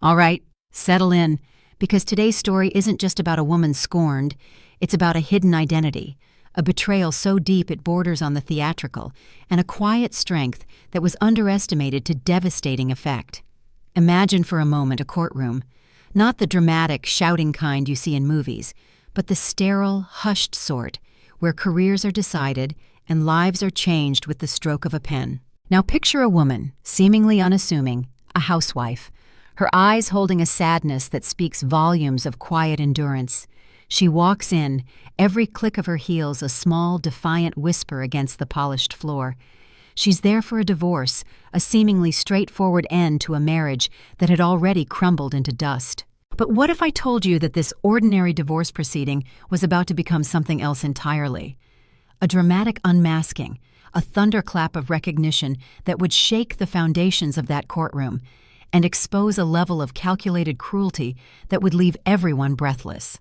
All right, settle in, because today's story isn't just about a woman scorned, it's about a hidden identity, a betrayal so deep it borders on the theatrical, and a quiet strength that was underestimated to devastating effect. Imagine for a moment a courtroom, not the dramatic, shouting kind you see in movies, but the sterile, hushed sort, where careers are decided and lives are changed with the stroke of a pen. Now picture a woman, seemingly unassuming, a housewife, her eyes holding a sadness that speaks volumes of quiet endurance. She walks in, every click of her heels a small, defiant whisper against the polished floor. She's there for a divorce, a seemingly straightforward end to a marriage that had already crumbled into dust. But what if I told you that this ordinary divorce proceeding was about to become something else entirely? A dramatic unmasking, a thunderclap of recognition that would shake the foundations of that courtroom and expose a level of calculated cruelty that would leave everyone breathless.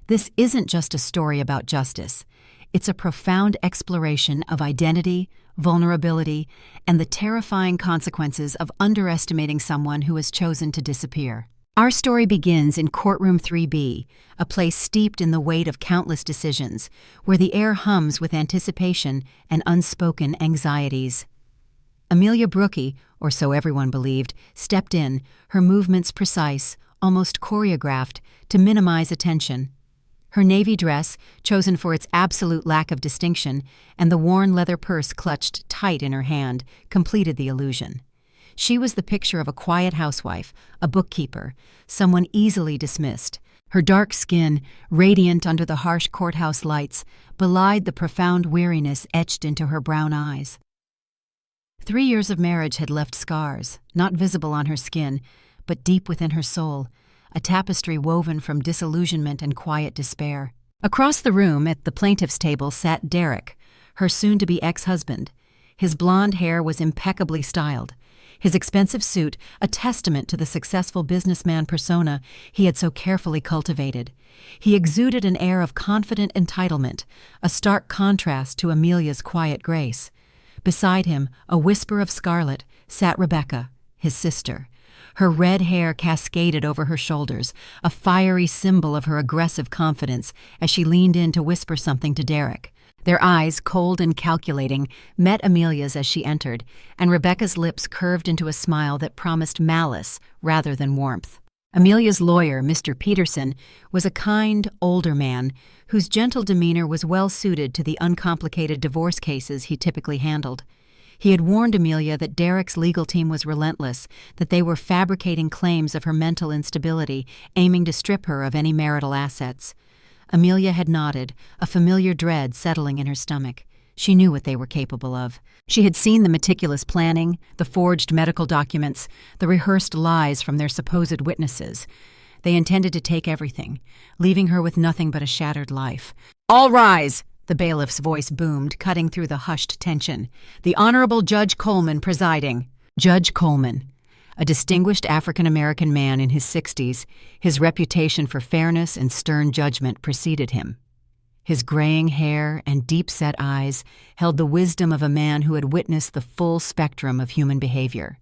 This isn't just a story about justice. It's a profound exploration of identity, vulnerability, and the terrifying consequences of underestimating someone who has chosen to disappear. Our story begins in Courtroom 3B, a place steeped in the weight of countless decisions, where the air hums with anticipation and unspoken anxieties. Amelia Brookie, or so everyone believed, stepped in, her movements precise, almost choreographed, to minimize attention. Her navy dress, chosen for its absolute lack of distinction, and the worn leather purse clutched tight in her hand, completed the illusion. She was the picture of a quiet housewife, a bookkeeper, someone easily dismissed. Her dark skin, radiant under the harsh courthouse lights, belied the profound weariness etched into her brown eyes. 3 years of marriage had left scars, not visible on her skin, but deep within her soul, a tapestry woven from disillusionment and quiet despair. Across the room, at the plaintiff's table, sat Derek, her soon-to-be ex-husband. His blonde hair was impeccably styled. His expensive suit, a testament to the successful businessman persona he had so carefully cultivated. He exuded an air of confident entitlement, a stark contrast to Amelia's quiet grace. Beside him, a whisper of scarlet, sat Rebecca, his sister. Her red hair cascaded over her shoulders, a fiery symbol of her aggressive confidence as she leaned in to whisper something to Derek. Their eyes, cold and calculating, met Amelia's as she entered, and Rebecca's lips curved into a smile that promised malice rather than warmth. Amelia's lawyer, Mr. Peterson, was a kind, older man whose gentle demeanor was well suited to the uncomplicated divorce cases he typically handled. He had warned Amelia that Derek's legal team was relentless, that they were fabricating claims of her mental instability, aiming to strip her of any marital assets. Amelia had nodded, a familiar dread settling in her stomach. She knew what they were capable of. She had seen the meticulous planning, the forged medical documents, the rehearsed lies from their supposed witnesses. They intended to take everything, leaving her with nothing but a shattered life. "All rise!" the bailiff's voice boomed, cutting through the hushed tension. "The Honorable Judge Coleman presiding." Judge Coleman, a distinguished African-American man in his 60s, his reputation for fairness and stern judgment preceded him. His graying hair and deep-set eyes held the wisdom of a man who had witnessed the full spectrum of human behavior.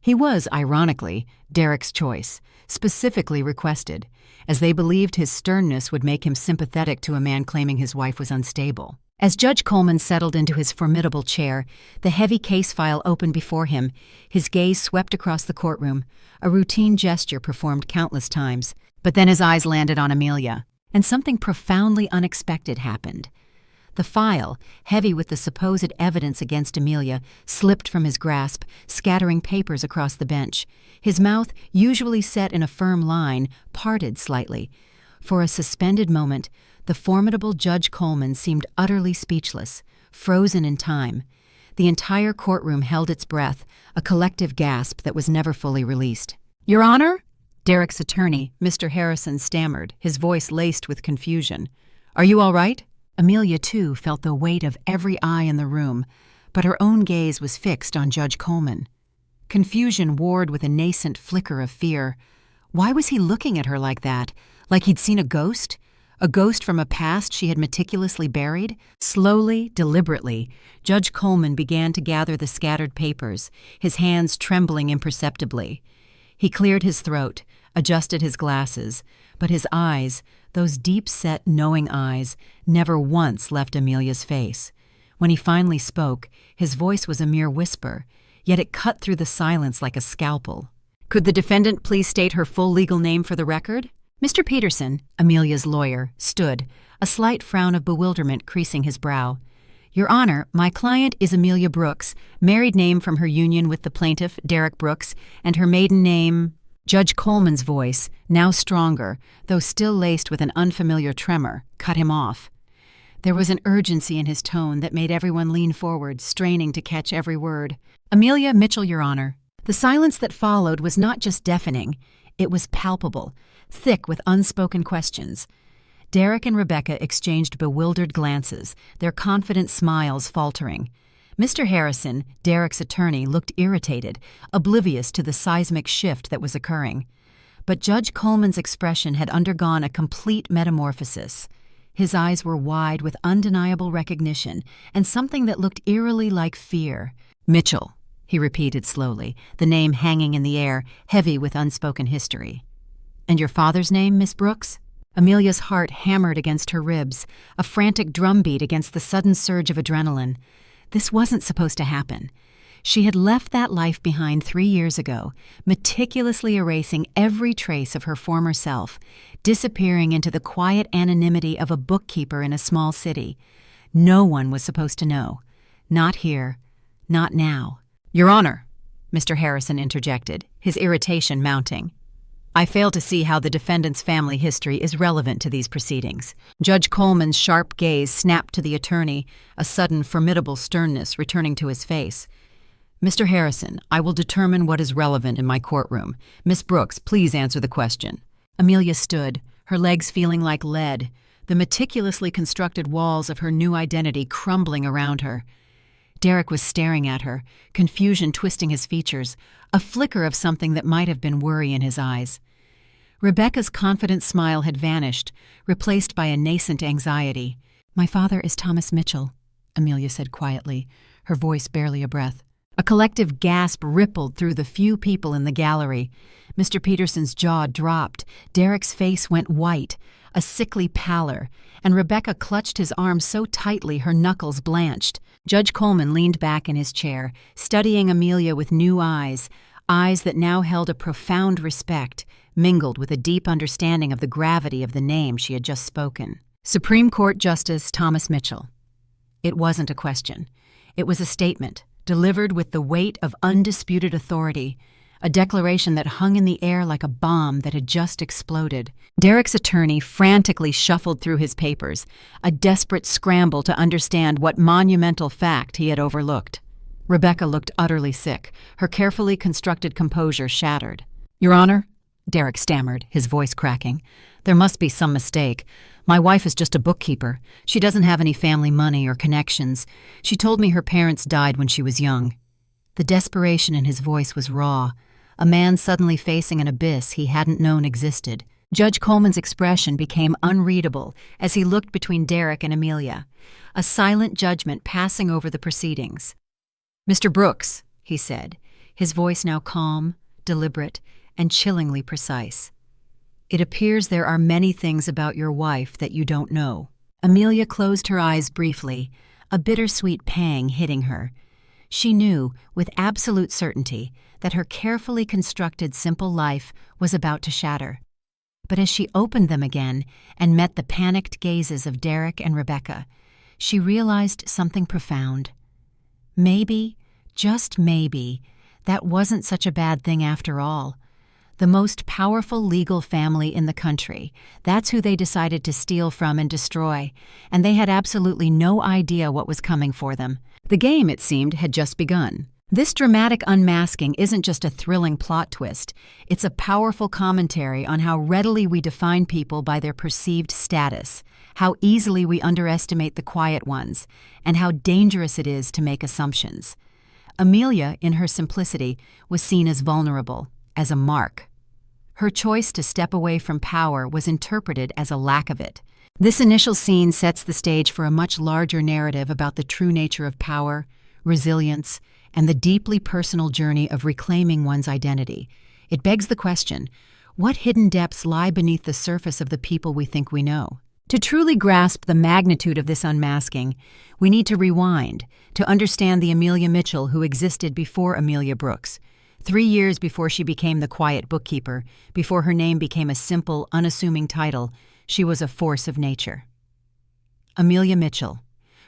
He was, ironically, Derek's choice, specifically requested, as they believed his sternness would make him sympathetic to a man claiming his wife was unstable. As Judge Coleman settled into his formidable chair, the heavy case file opened before him. His gaze swept across the courtroom, a routine gesture performed countless times. But then his eyes landed on Amelia, and something profoundly unexpected happened. The file, heavy with the supposed evidence against Amelia, slipped from his grasp, scattering papers across the bench. His mouth, usually set in a firm line, parted slightly. For a suspended moment, the formidable Judge Coleman seemed utterly speechless, frozen in time. The entire courtroom held its breath, a collective gasp that was never fully released. "Your Honor?" Derek's attorney, Mr. Harrison, stammered, his voice laced with confusion. "Are you all right?" Amelia, too, felt the weight of every eye in the room, but her own gaze was fixed on Judge Coleman. Confusion warred with a nascent flicker of fear. Why was he looking at her like that? Like he'd seen a ghost? A ghost from a past she had meticulously buried? Slowly, deliberately, Judge Coleman began to gather the scattered papers, his hands trembling imperceptibly. He cleared his throat, adjusted his glasses, but his eyes, those deep-set, knowing eyes, never once left Amelia's face. When he finally spoke, his voice was a mere whisper, yet it cut through the silence like a scalpel. "Could the defendant please state her full legal name for the record?" Mr. Peterson, Amelia's lawyer, stood, a slight frown of bewilderment creasing his brow. "Your Honor, my client is Amelia Brooks, married name from her union with the plaintiff, Derek Brooks, and her maiden name—" Judge Coleman's voice, now stronger, though still laced with an unfamiliar tremor, cut him off. There was an urgency in his tone that made everyone lean forward, straining to catch every word. "Amelia Mitchell, Your Honor." The silence that followed was not just deafening, it was palpable, thick with unspoken questions. Derek and Rebecca exchanged bewildered glances, their confident smiles faltering. Mr. Harrison, Derek's attorney, looked irritated, oblivious to the seismic shift that was occurring. But Judge Coleman's expression had undergone a complete metamorphosis. His eyes were wide with undeniable recognition and something that looked eerily like fear. "Mitchell," he repeated slowly, the name hanging in the air, heavy with unspoken history. "And your father's name, Miss Brooks?" Amelia's heart hammered against her ribs, a frantic drumbeat against the sudden surge of adrenaline. This wasn't supposed to happen. She had left that life behind 3 years ago, meticulously erasing every trace of her former self, disappearing into the quiet anonymity of a bookkeeper in a small city. No one was supposed to know. Not here. Not now. "Your Honor," Mr. Harrison interjected, his irritation mounting. "I fail to see how the defendant's family history is relevant to these proceedings." Judge Coleman's sharp gaze snapped to the attorney, a sudden formidable sternness returning to his face. "Mr. Harrison, I will determine what is relevant in my courtroom. Miss Brooks, please answer the question." Amelia stood, her legs feeling like lead, the meticulously constructed walls of her new identity crumbling around her. Derek was staring at her, confusion twisting his features, a flicker of something that might have been worry in his eyes. Rebecca's confident smile had vanished, replaced by a nascent anxiety. "My father is Thomas Mitchell," Amelia said quietly, her voice barely a breath. A collective gasp rippled through the few people in the gallery. Mr. Peterson's jaw dropped, Derek's face went white, a sickly pallor, and Rebecca clutched his arm so tightly her knuckles blanched. Judge Coleman leaned back in his chair, studying Amelia with new eyes, eyes that now held a profound respect, mingled with a deep understanding of the gravity of the name she had just spoken. "Supreme Court Justice Thomas Mitchell." It wasn't a question. It was a statement, delivered with the weight of undisputed authority, a declaration that hung in the air like a bomb that had just exploded. Derek's attorney frantically shuffled through his papers, a desperate scramble to understand what monumental fact he had overlooked. Rebecca looked utterly sick, her carefully constructed composure shattered. "Your Honor," Derek stammered, his voice cracking, "there must be some mistake. My wife is just a bookkeeper. She doesn't have any family money or connections. She told me her parents died when she was young." The desperation in his voice was raw, a man suddenly facing an abyss he hadn't known existed. Judge Coleman's expression became unreadable as he looked between Derek and Amelia, a silent judgment passing over the proceedings. "Mr. Brooks," he said, his voice now calm, deliberate, and chillingly precise. "It appears there are many things about your wife that you don't know." Amelia closed her eyes briefly, a bittersweet pang hitting her. She knew, with absolute certainty, that her carefully constructed simple life was about to shatter. But as she opened them again and met the panicked gazes of Derek and Rebecca, she realized something profound. Maybe, just maybe, that wasn't such a bad thing after all. The most powerful legal family in the country, that's who they decided to steal from and destroy, and they had absolutely no idea what was coming for them. The game, it seemed, had just begun. This dramatic unmasking isn't just a thrilling plot twist, it's a powerful commentary on how readily we define people by their perceived status, how easily we underestimate the quiet ones, and how dangerous it is to make assumptions. Amelia, in her simplicity, was seen as vulnerable, as a mark. Her choice to step away from power was interpreted as a lack of it. This initial scene sets the stage for a much larger narrative about the true nature of power, resilience, and the deeply personal journey of reclaiming one's identity. It begs the question, what hidden depths lie beneath the surface of the people we think we know? To truly grasp the magnitude of this unmasking, we need to rewind to understand the Amelia Mitchell who existed before Amelia Brooks. 3 years before she became the quiet bookkeeper, before her name became a simple, unassuming title, she was a force of nature. Amelia Mitchell.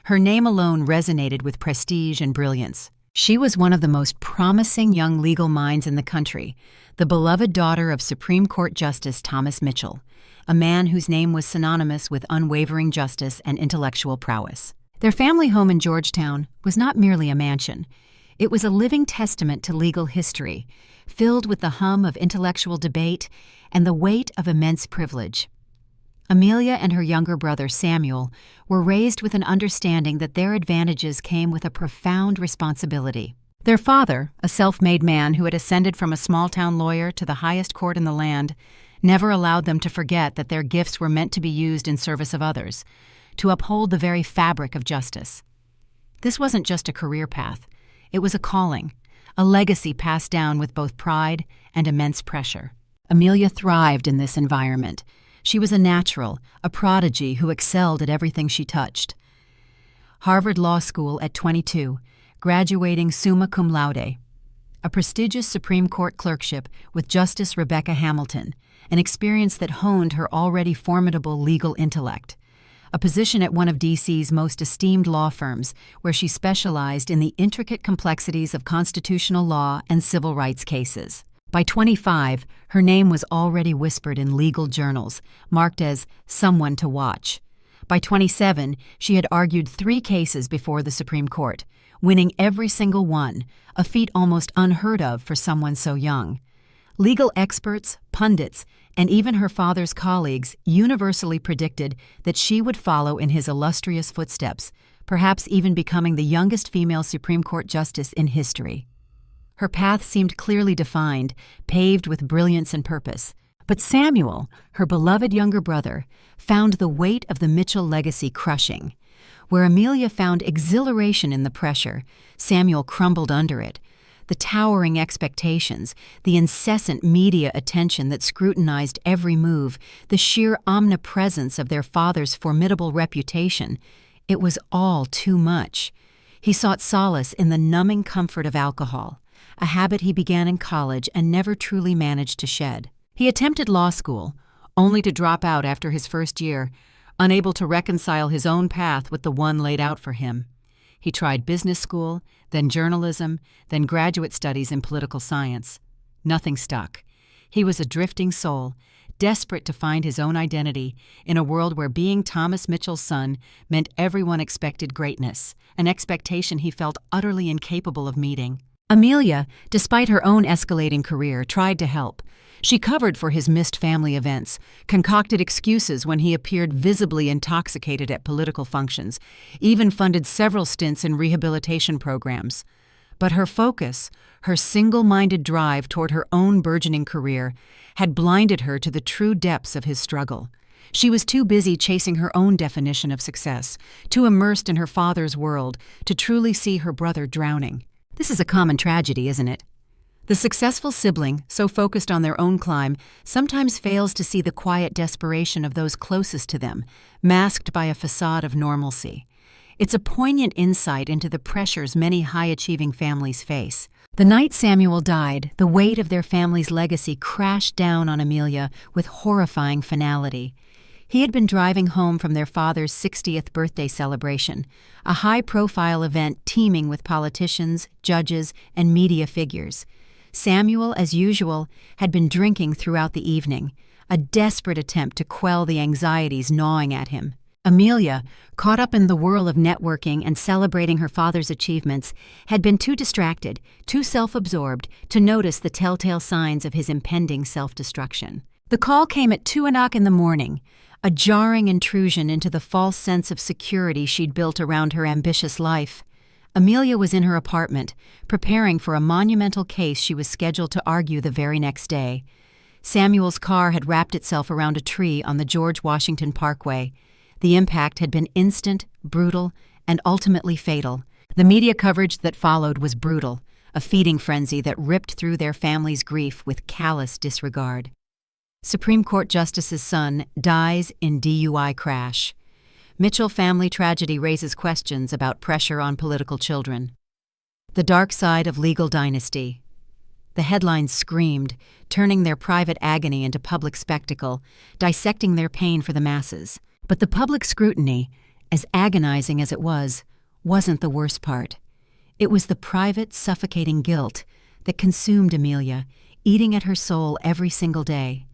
Her name alone resonated with prestige and brilliance. She was one of the most promising young legal minds in the country, the beloved daughter of Supreme Court Justice Thomas Mitchell, a man whose name was synonymous with unwavering justice and intellectual prowess. Their family home in Georgetown was not merely a mansion. It was a living testament to legal history, filled with the hum of intellectual debate and the weight of immense privilege. Amelia and her younger brother Samuel were raised with an understanding that their advantages came with a profound responsibility. Their father, a self-made man who had ascended from a small-town lawyer to the highest court in the land, never allowed them to forget that their gifts were meant to be used in service of others, to uphold the very fabric of justice. This wasn't just a career path. It was a calling, a legacy passed down with both pride and immense pressure. Amelia thrived in this environment. She was a natural, a prodigy who excelled at everything she touched. Harvard Law School at 22, graduating summa cum laude. A prestigious Supreme Court clerkship with Justice Rebecca Hamilton, an experience that honed her already formidable legal intellect. A position at one of D.C.'s most esteemed law firms, where she specialized in the intricate complexities of constitutional law and civil rights cases. By 25, her name was already whispered in legal journals, marked as someone to watch. By 27, she had argued 3 cases before the Supreme Court, winning every single one, a feat almost unheard of for someone so young. Legal experts, pundits, and even her father's colleagues universally predicted that she would follow in his illustrious footsteps, perhaps even becoming the youngest female Supreme Court justice in history. Her path seemed clearly defined, paved with brilliance and purpose. But Samuel, her beloved younger brother, found the weight of the Mitchell legacy crushing. Where Amelia found exhilaration in the pressure, Samuel crumbled under it. The towering expectations, the incessant media attention that scrutinized every move, the sheer omnipresence of their father's formidable reputation, it was all too much. He sought solace in the numbing comfort of alcohol, a habit he began in college and never truly managed to shed. He attempted law school, only to drop out after his first year, unable to reconcile his own path with the one laid out for him. He tried business school, then journalism, then graduate studies in political science. Nothing stuck. He was a drifting soul, desperate to find his own identity in a world where being Thomas Mitchell's son meant everyone expected greatness, an expectation he felt utterly incapable of meeting. Amelia, despite her own escalating career, tried to help. She covered for his missed family events, concocted excuses when he appeared visibly intoxicated at political functions, even funded several stints in rehabilitation programs. But her focus, her single-minded drive toward her own burgeoning career, had blinded her to the true depths of his struggle. She was too busy chasing her own definition of success, too immersed in her father's world, to truly see her brother drowning. This is a common tragedy, isn't it? The successful sibling, so focused on their own climb, sometimes fails to see the quiet desperation of those closest to them, masked by a facade of normalcy. It's a poignant insight into the pressures many high-achieving families face. The night Samuel died, the weight of their family's legacy crashed down on Amelia with horrifying finality. He had been driving home from their father's 60th birthday celebration, a high-profile event teeming with politicians, judges, and media figures. Samuel, as usual, had been drinking throughout the evening, a desperate attempt to quell the anxieties gnawing at him. Amelia, caught up in the whirl of networking and celebrating her father's achievements, had been too distracted, too self-absorbed, to notice the telltale signs of his impending self-destruction. The call came at 2:00 in the morning, a jarring intrusion into the false sense of security she'd built around her ambitious life. Amelia was in her apartment, preparing for a monumental case she was scheduled to argue the very next day. Samuel's car had wrapped itself around a tree on the George Washington Parkway. The impact had been instant, brutal, and ultimately fatal. The media coverage that followed was brutal. a feeding frenzy that ripped through their family's grief with callous disregard. Supreme Court Justice's son dies in DUI crash. Mitchell family tragedy raises questions about pressure on political children. The dark side of legal dynasty. The headlines screamed, turning their private agony into public spectacle, dissecting their pain for the masses. But the public scrutiny, as agonizing as it was, wasn't the worst part. It was the private, suffocating guilt that consumed Amelia, eating at her soul every single day.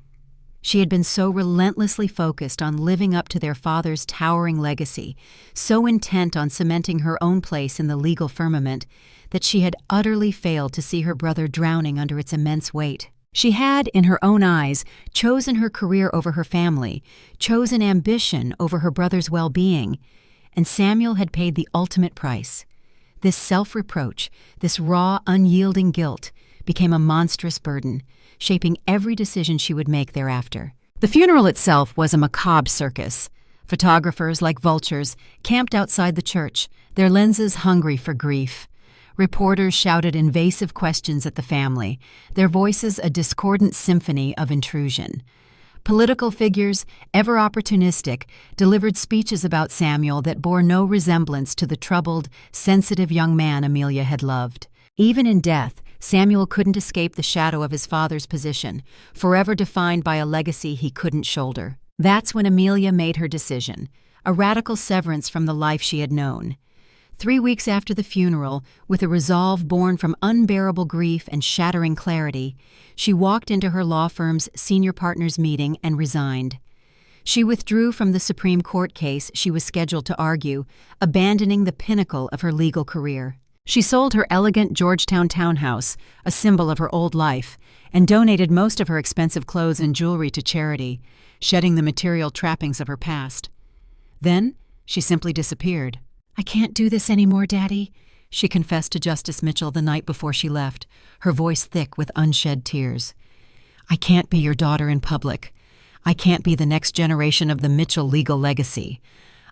She had been so relentlessly focused on living up to their father's towering legacy, so intent on cementing her own place in the legal firmament, that she had utterly failed to see her brother drowning under its immense weight. She had, in her own eyes, chosen her career over her family, chosen ambition over her brother's well-being, and Samuel had paid the ultimate price. This self-reproach, this raw, unyielding guilt, became a monstrous burden, shaping every decision she would make thereafter. The funeral itself was a macabre circus. Photographers, like vultures, camped outside the church, their lenses hungry for grief. Reporters shouted invasive questions at the family, their voices a discordant symphony of intrusion. Political figures, ever opportunistic, delivered speeches about Samuel that bore no resemblance to the troubled, sensitive young man Amelia had loved. Even in death, Samuel couldn't escape the shadow of his father's position, forever defined by a legacy he couldn't shoulder. That's when Amelia made her decision, a radical severance from the life she had known. 3 weeks after the funeral, with a resolve born from unbearable grief and shattering clarity, she walked into her law firm's senior partners meeting and resigned. She withdrew from the Supreme Court case she was scheduled to argue, abandoning the pinnacle of her legal career. She sold her elegant Georgetown townhouse, a symbol of her old life, and donated most of her expensive clothes and jewelry to charity, shedding the material trappings of her past. Then, she simply disappeared. "I can't do this anymore, Daddy," she confessed to Justice Mitchell the night before she left, her voice thick with unshed tears. "I can't be your daughter in public. I can't be the next generation of the Mitchell legal legacy.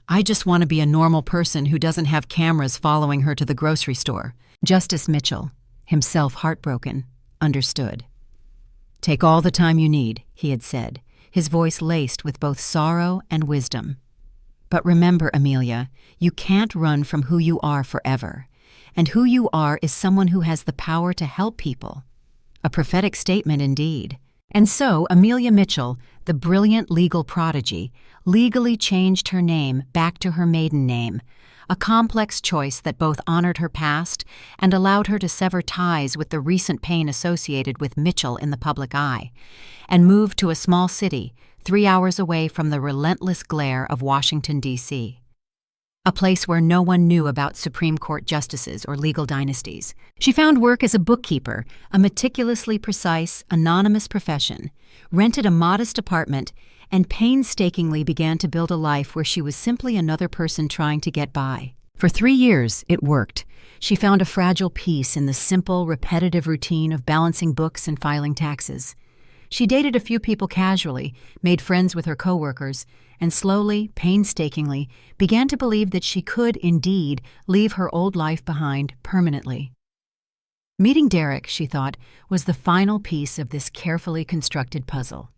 I just want to be a normal person who doesn't have cameras following her to the grocery store." Justice Mitchell, himself heartbroken, understood. "Take all the time you need," he had said, his voice laced with both sorrow and wisdom. "But remember, Amelia, you can't run from who you are forever. And who you are is someone who has the power to help people." A prophetic statement indeed. And so Amelia Mitchell, the brilliant legal prodigy, legally changed her name back to her maiden name, a complex choice that both honored her past and allowed her to sever ties with the recent pain associated with Mitchell in the public eye, and moved to a small city 3 hours away from the relentless glare of Washington, D.C. A place where no one knew about Supreme Court justices or legal dynasties. She found work as a bookkeeper, a meticulously precise, anonymous profession, rented a modest apartment, and painstakingly began to build a life where she was simply another person trying to get by. For 3 years, it worked. She found a fragile peace in the simple, repetitive routine of balancing books and filing taxes. She dated a few people casually, made friends with her coworkers, and slowly, painstakingly, began to believe that she could, indeed, leave her old life behind permanently. Meeting Derek, she thought, was the final piece of this carefully constructed puzzle.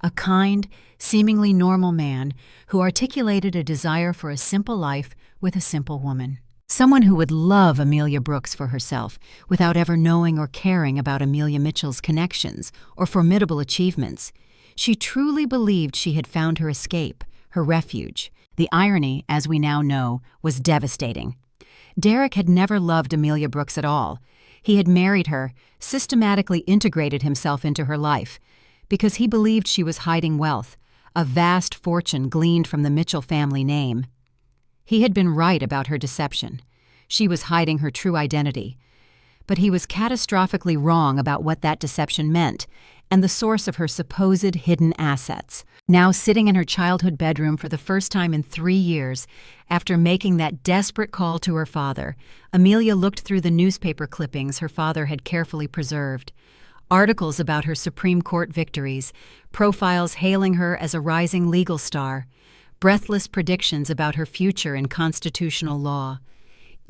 A kind, seemingly normal man who articulated a desire for a simple life with a simple woman. Someone who would love Amelia Brooks for herself without ever knowing or caring about Amelia Mitchell's connections or formidable achievements. She truly believed she had found her escape, her refuge. The irony, as we now know, was devastating. Derek had never loved Amelia Brooks at all. He had married her, systematically integrated himself into her life, because he believed she was hiding wealth, a vast fortune gleaned from the Mitchell family name. He had been right about her deception. She was hiding her true identity. But he was catastrophically wrong about what that deception meant and the source of her supposed hidden assets. Now sitting in her childhood bedroom for the first time in 3 years, after making that desperate call to her father, Amelia looked through the newspaper clippings her father had carefully preserved. Articles about her Supreme Court victories, profiles hailing her as a rising legal star, breathless predictions about her future in constitutional law.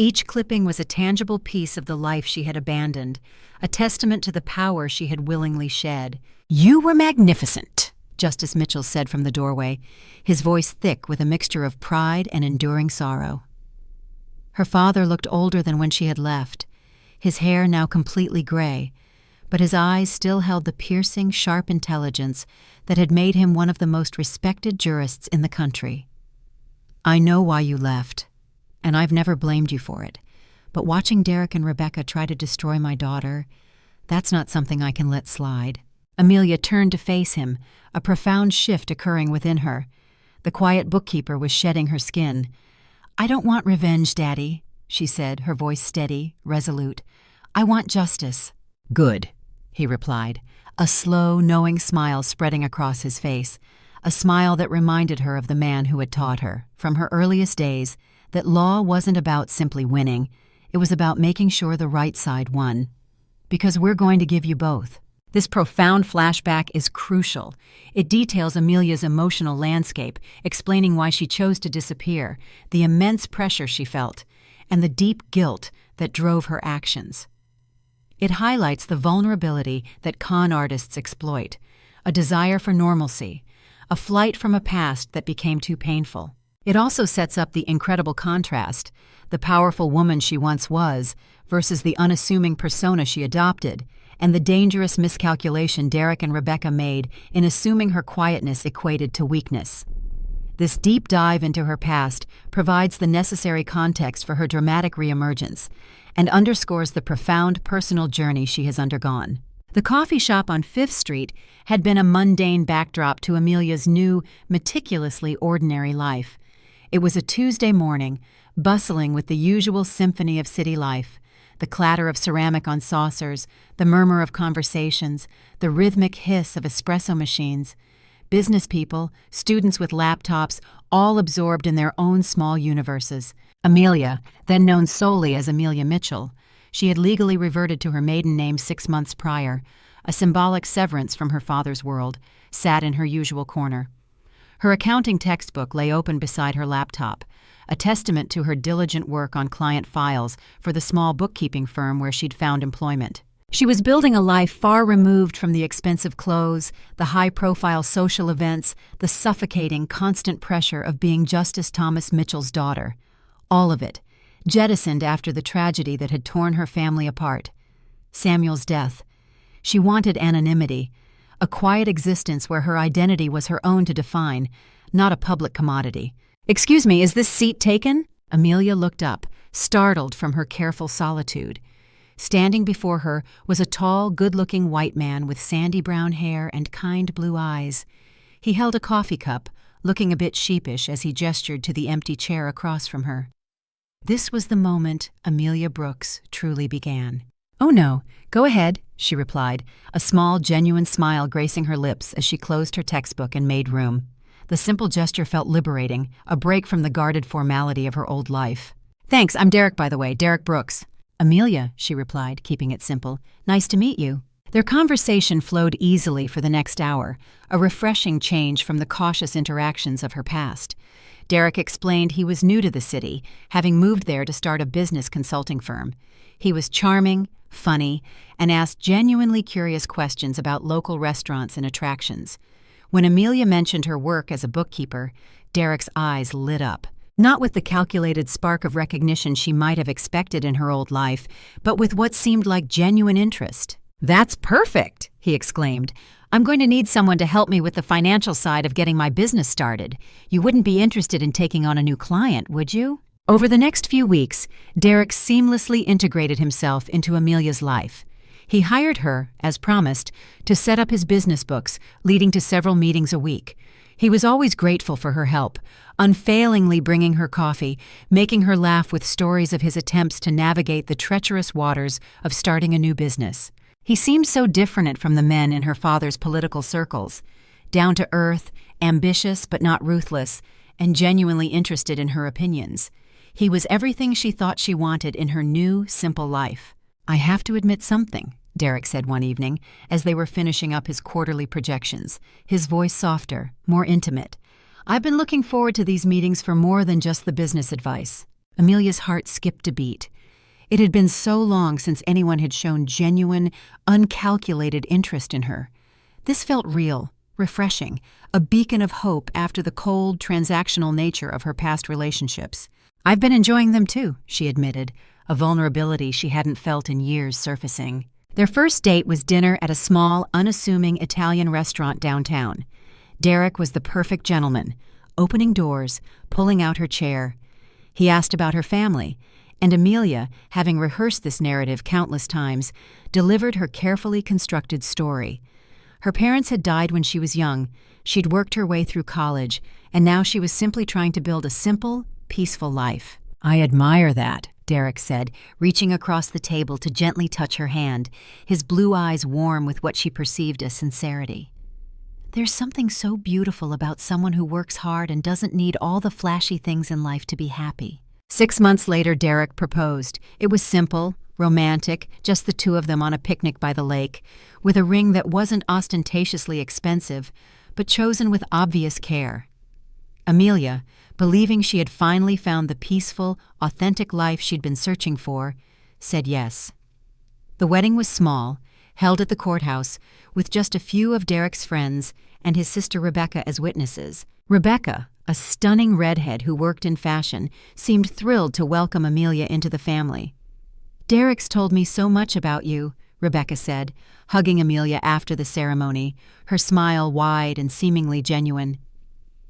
Each clipping was a tangible piece of the life she had abandoned, a testament to the power she had willingly shed. "You were magnificent," Justice Mitchell said from the doorway, his voice thick with a mixture of pride and enduring sorrow. Her father looked older than when she had left, his hair now completely gray, but his eyes still held the piercing, sharp intelligence that had made him one of the most respected jurists in the country. "I know why you left, and I've never blamed you for it, but watching Derek and Rebecca try to destroy my daughter, that's not something I can let slide." Amelia turned to face him, a profound shift occurring within her. The quiet bookkeeper was shedding her skin. "I don't want revenge, Daddy," she said, her voice steady, resolute. "I want justice." "Good," he replied, a slow, knowing smile spreading across his face, a smile that reminded her of the man who had taught her, from her earliest days, that law wasn't about simply winning, it was about making sure the right side won. "Because we're going to give you both." This profound flashback is crucial. It details Amelia's emotional landscape, explaining why she chose to disappear, the immense pressure she felt, and the deep guilt that drove her actions. It highlights the vulnerability that con artists exploit, a desire for normalcy, a flight from a past that became too painful. It also sets up the incredible contrast, the powerful woman she once was versus the unassuming persona she adopted, and the dangerous miscalculation Derek and Rebecca made in assuming her quietness equated to weakness. This deep dive into her past provides the necessary context for her dramatic reemergence and underscores the profound personal journey she has undergone. The coffee shop on 5th Street had been a mundane backdrop to Amelia's new, meticulously ordinary life. It was a Tuesday morning, bustling with the usual symphony of city life. The clatter of ceramic on saucers, the murmur of conversations, the rhythmic hiss of espresso machines. Business people, students with laptops, all absorbed in their own small universes. Amelia, then known solely as Amelia Mitchell, she had legally reverted to her maiden name 6 months prior, a symbolic severance from her father's world, sat in her usual corner. Her accounting textbook lay open beside her laptop, a testament to her diligent work on client files for the small bookkeeping firm where she'd found employment. She was building a life far removed from the expensive clothes, the high-profile social events, the suffocating, constant pressure of being Justice Thomas Mitchell's daughter. All of it, jettisoned after the tragedy that had torn her family apart. Samuel's death. She wanted anonymity, a quiet existence where her identity was her own to define, not a public commodity. "Excuse me, is this seat taken?" Amelia looked up, startled from her careful solitude. Standing before her was a tall, good-looking white man with sandy brown hair and kind blue eyes. He held a coffee cup, looking a bit sheepish as he gestured to the empty chair across from her. This was the moment Amelia Brooks truly began. "Oh no, go ahead," she replied, a small, genuine smile gracing her lips as she closed her textbook and made room. The simple gesture felt liberating, a break from the guarded formality of her old life. "Thanks, I'm Derek, by the way, Derek Brooks." "Amelia," she replied, keeping it simple. "Nice to meet you." Their conversation flowed easily for the next hour, a refreshing change from the cautious interactions of her past. Derek explained he was new to the city, having moved there to start a business consulting firm. He was charming, funny, and asked genuinely curious questions about local restaurants and attractions. When Amelia mentioned her work as a bookkeeper, Derek's eyes lit up. Not with the calculated spark of recognition she might have expected in her old life, but with what seemed like genuine interest. "That's perfect!" he exclaimed. "I'm going to need someone to help me with the financial side of getting my business started. You wouldn't be interested in taking on a new client, would you?" Over the next few weeks, Derek seamlessly integrated himself into Amelia's life. He hired her, as promised, to set up his business books, leading to several meetings a week. He was always grateful for her help, unfailingly bringing her coffee, making her laugh with stories of his attempts to navigate the treacherous waters of starting a new business. He seemed so different from the men in her father's political circles, down to earth, ambitious but not ruthless, and genuinely interested in her opinions. He was everything she thought she wanted in her new, simple life. "I have to admit something," Derek said one evening, as they were finishing up his quarterly projections, his voice softer, more intimate. "I've been looking forward to these meetings for more than just the business advice." Amelia's heart skipped a beat. It had been so long since anyone had shown genuine, uncalculated interest in her. This felt real, refreshing, a beacon of hope after the cold, transactional nature of her past relationships. "I've been enjoying them too," she admitted, a vulnerability she hadn't felt in years surfacing. Their first date was dinner at a small, unassuming Italian restaurant downtown. Derek was the perfect gentleman, opening doors, pulling out her chair. He asked about her family, and Amelia, having rehearsed this narrative countless times, delivered her carefully constructed story. Her parents had died when she was young, she'd worked her way through college, and now she was simply trying to build a simple, peaceful life. "I admire that," Derek said, reaching across the table to gently touch her hand, his blue eyes warm with what she perceived as sincerity. "There's something so beautiful about someone who works hard and doesn't need all the flashy things in life to be happy." 6 months later, Derek proposed. It was simple, romantic, just the two of them on a picnic by the lake, with a ring that wasn't ostentatiously expensive, but chosen with obvious care. Amelia, believing she had finally found the peaceful, authentic life she'd been searching for, said yes. The wedding was small, held at the courthouse, with just a few of Derek's friends and his sister Rebecca as witnesses. Rebecca, a stunning redhead who worked in fashion, seemed thrilled to welcome Amelia into the family. "Derek's told me so much about you," Rebecca said, hugging Amelia after the ceremony, her smile wide and seemingly genuine.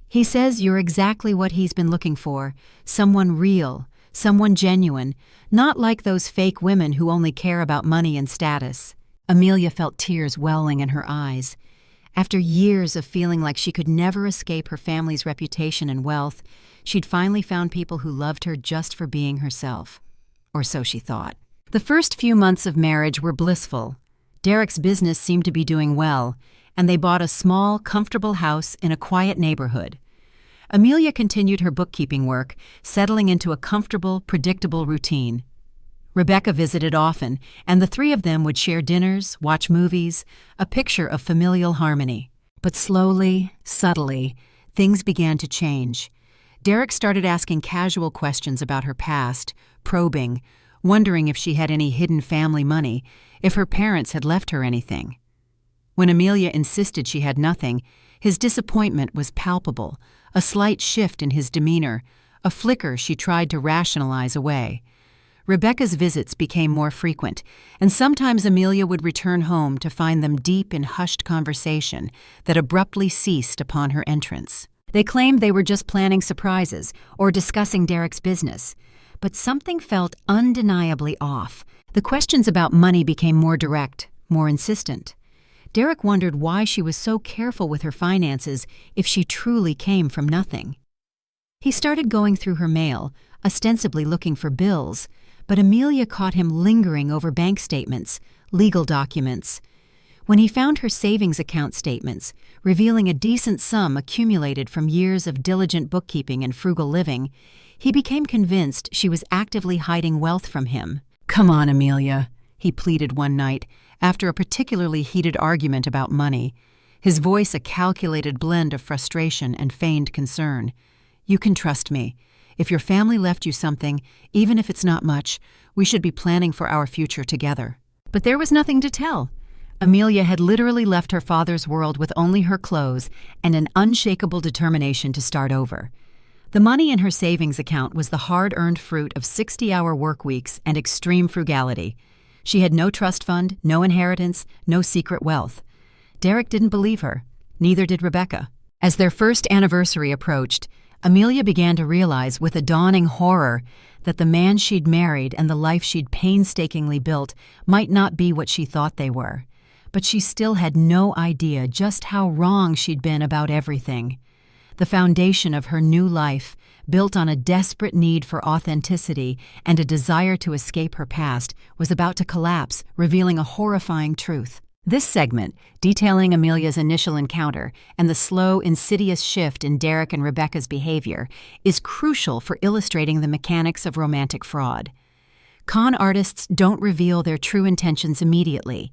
"He says you're exactly what he's been looking for, someone real, someone genuine, not like those fake women who only care about money and status." Amelia felt tears welling in her eyes. After years of feeling like she could never escape her family's reputation and wealth, she'd finally found people who loved her just for being herself. Or so she thought. The first few months of marriage were blissful. Derek's business seemed to be doing well, and they bought a small, comfortable house in a quiet neighborhood. Amelia continued her bookkeeping work, settling into a comfortable, predictable routine. Rebecca visited often, and the three of them would share dinners, watch movies, a picture of familial harmony. But slowly, subtly, things began to change. Derek started asking casual questions about her past, probing, wondering if she had any hidden family money, if her parents had left her anything. When Amelia insisted she had nothing, his disappointment was palpable, a slight shift in his demeanor, a flicker she tried to rationalize away. Rebecca's visits became more frequent, and sometimes Amelia would return home to find them deep in hushed conversation that abruptly ceased upon her entrance. They claimed they were just planning surprises or discussing Derek's business, but something felt undeniably off. The questions about money became more direct, more insistent. Derek wondered why she was so careful with her finances if she truly came from nothing. He started going through her mail, ostensibly looking for bills, but Amelia caught him lingering over bank statements, legal documents. When he found her savings account statements, revealing a decent sum accumulated from years of diligent bookkeeping and frugal living, he became convinced she was actively hiding wealth from him. "Come on, Amelia," he pleaded one night, after a particularly heated argument about money, his voice a calculated blend of frustration and feigned concern. "You can trust me. If your family left you something, even if it's not much, we should be planning for our future together." But there was nothing to tell. Amelia had literally left her father's world with only her clothes and an unshakable determination to start over. The money in her savings account was the hard-earned fruit of 60-hour work weeks and extreme frugality. She had no trust fund, no inheritance, no secret wealth. Derek didn't believe her. Neither did Rebecca. As their first anniversary approached, Amelia began to realize with a dawning horror that the man she'd married and the life she'd painstakingly built might not be what she thought they were. But she still had no idea just how wrong she'd been about everything. The foundation of her new life, built on a desperate need for authenticity and a desire to escape her past, was about to collapse, revealing a horrifying truth. This segment, detailing Amelia's initial encounter and the slow, insidious shift in Derek and Rebecca's behavior, is crucial for illustrating the mechanics of romantic fraud. Con artists don't reveal their true intentions immediately.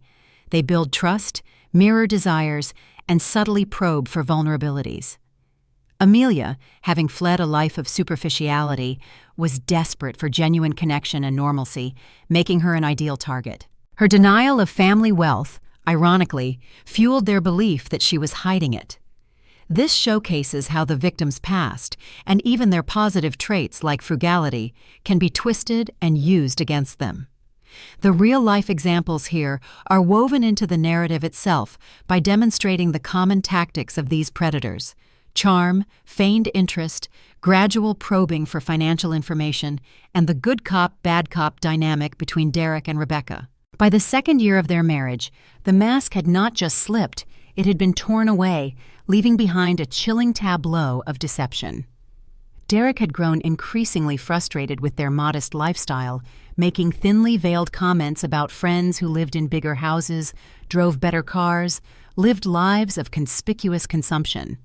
They build trust, mirror desires, and subtly probe for vulnerabilities. Amelia, having fled a life of superficiality, was desperate for genuine connection and normalcy, making her an ideal target. Her denial of family wealth, ironically, fueled their belief that she was hiding it. This showcases how the victim's past, and even their positive traits like frugality, can be twisted and used against them. The real-life examples here are woven into the narrative itself by demonstrating the common tactics of these predators: charm, feigned interest, gradual probing for financial information, and the good cop, bad cop dynamic between Derek and Rebecca. By the second year of their marriage, the mask had not just slipped, it had been torn away, leaving behind a chilling tableau of deception. Derek had grown increasingly frustrated with their modest lifestyle, making thinly veiled comments about friends who lived in bigger houses, drove better cars, lived lives of conspicuous consumption.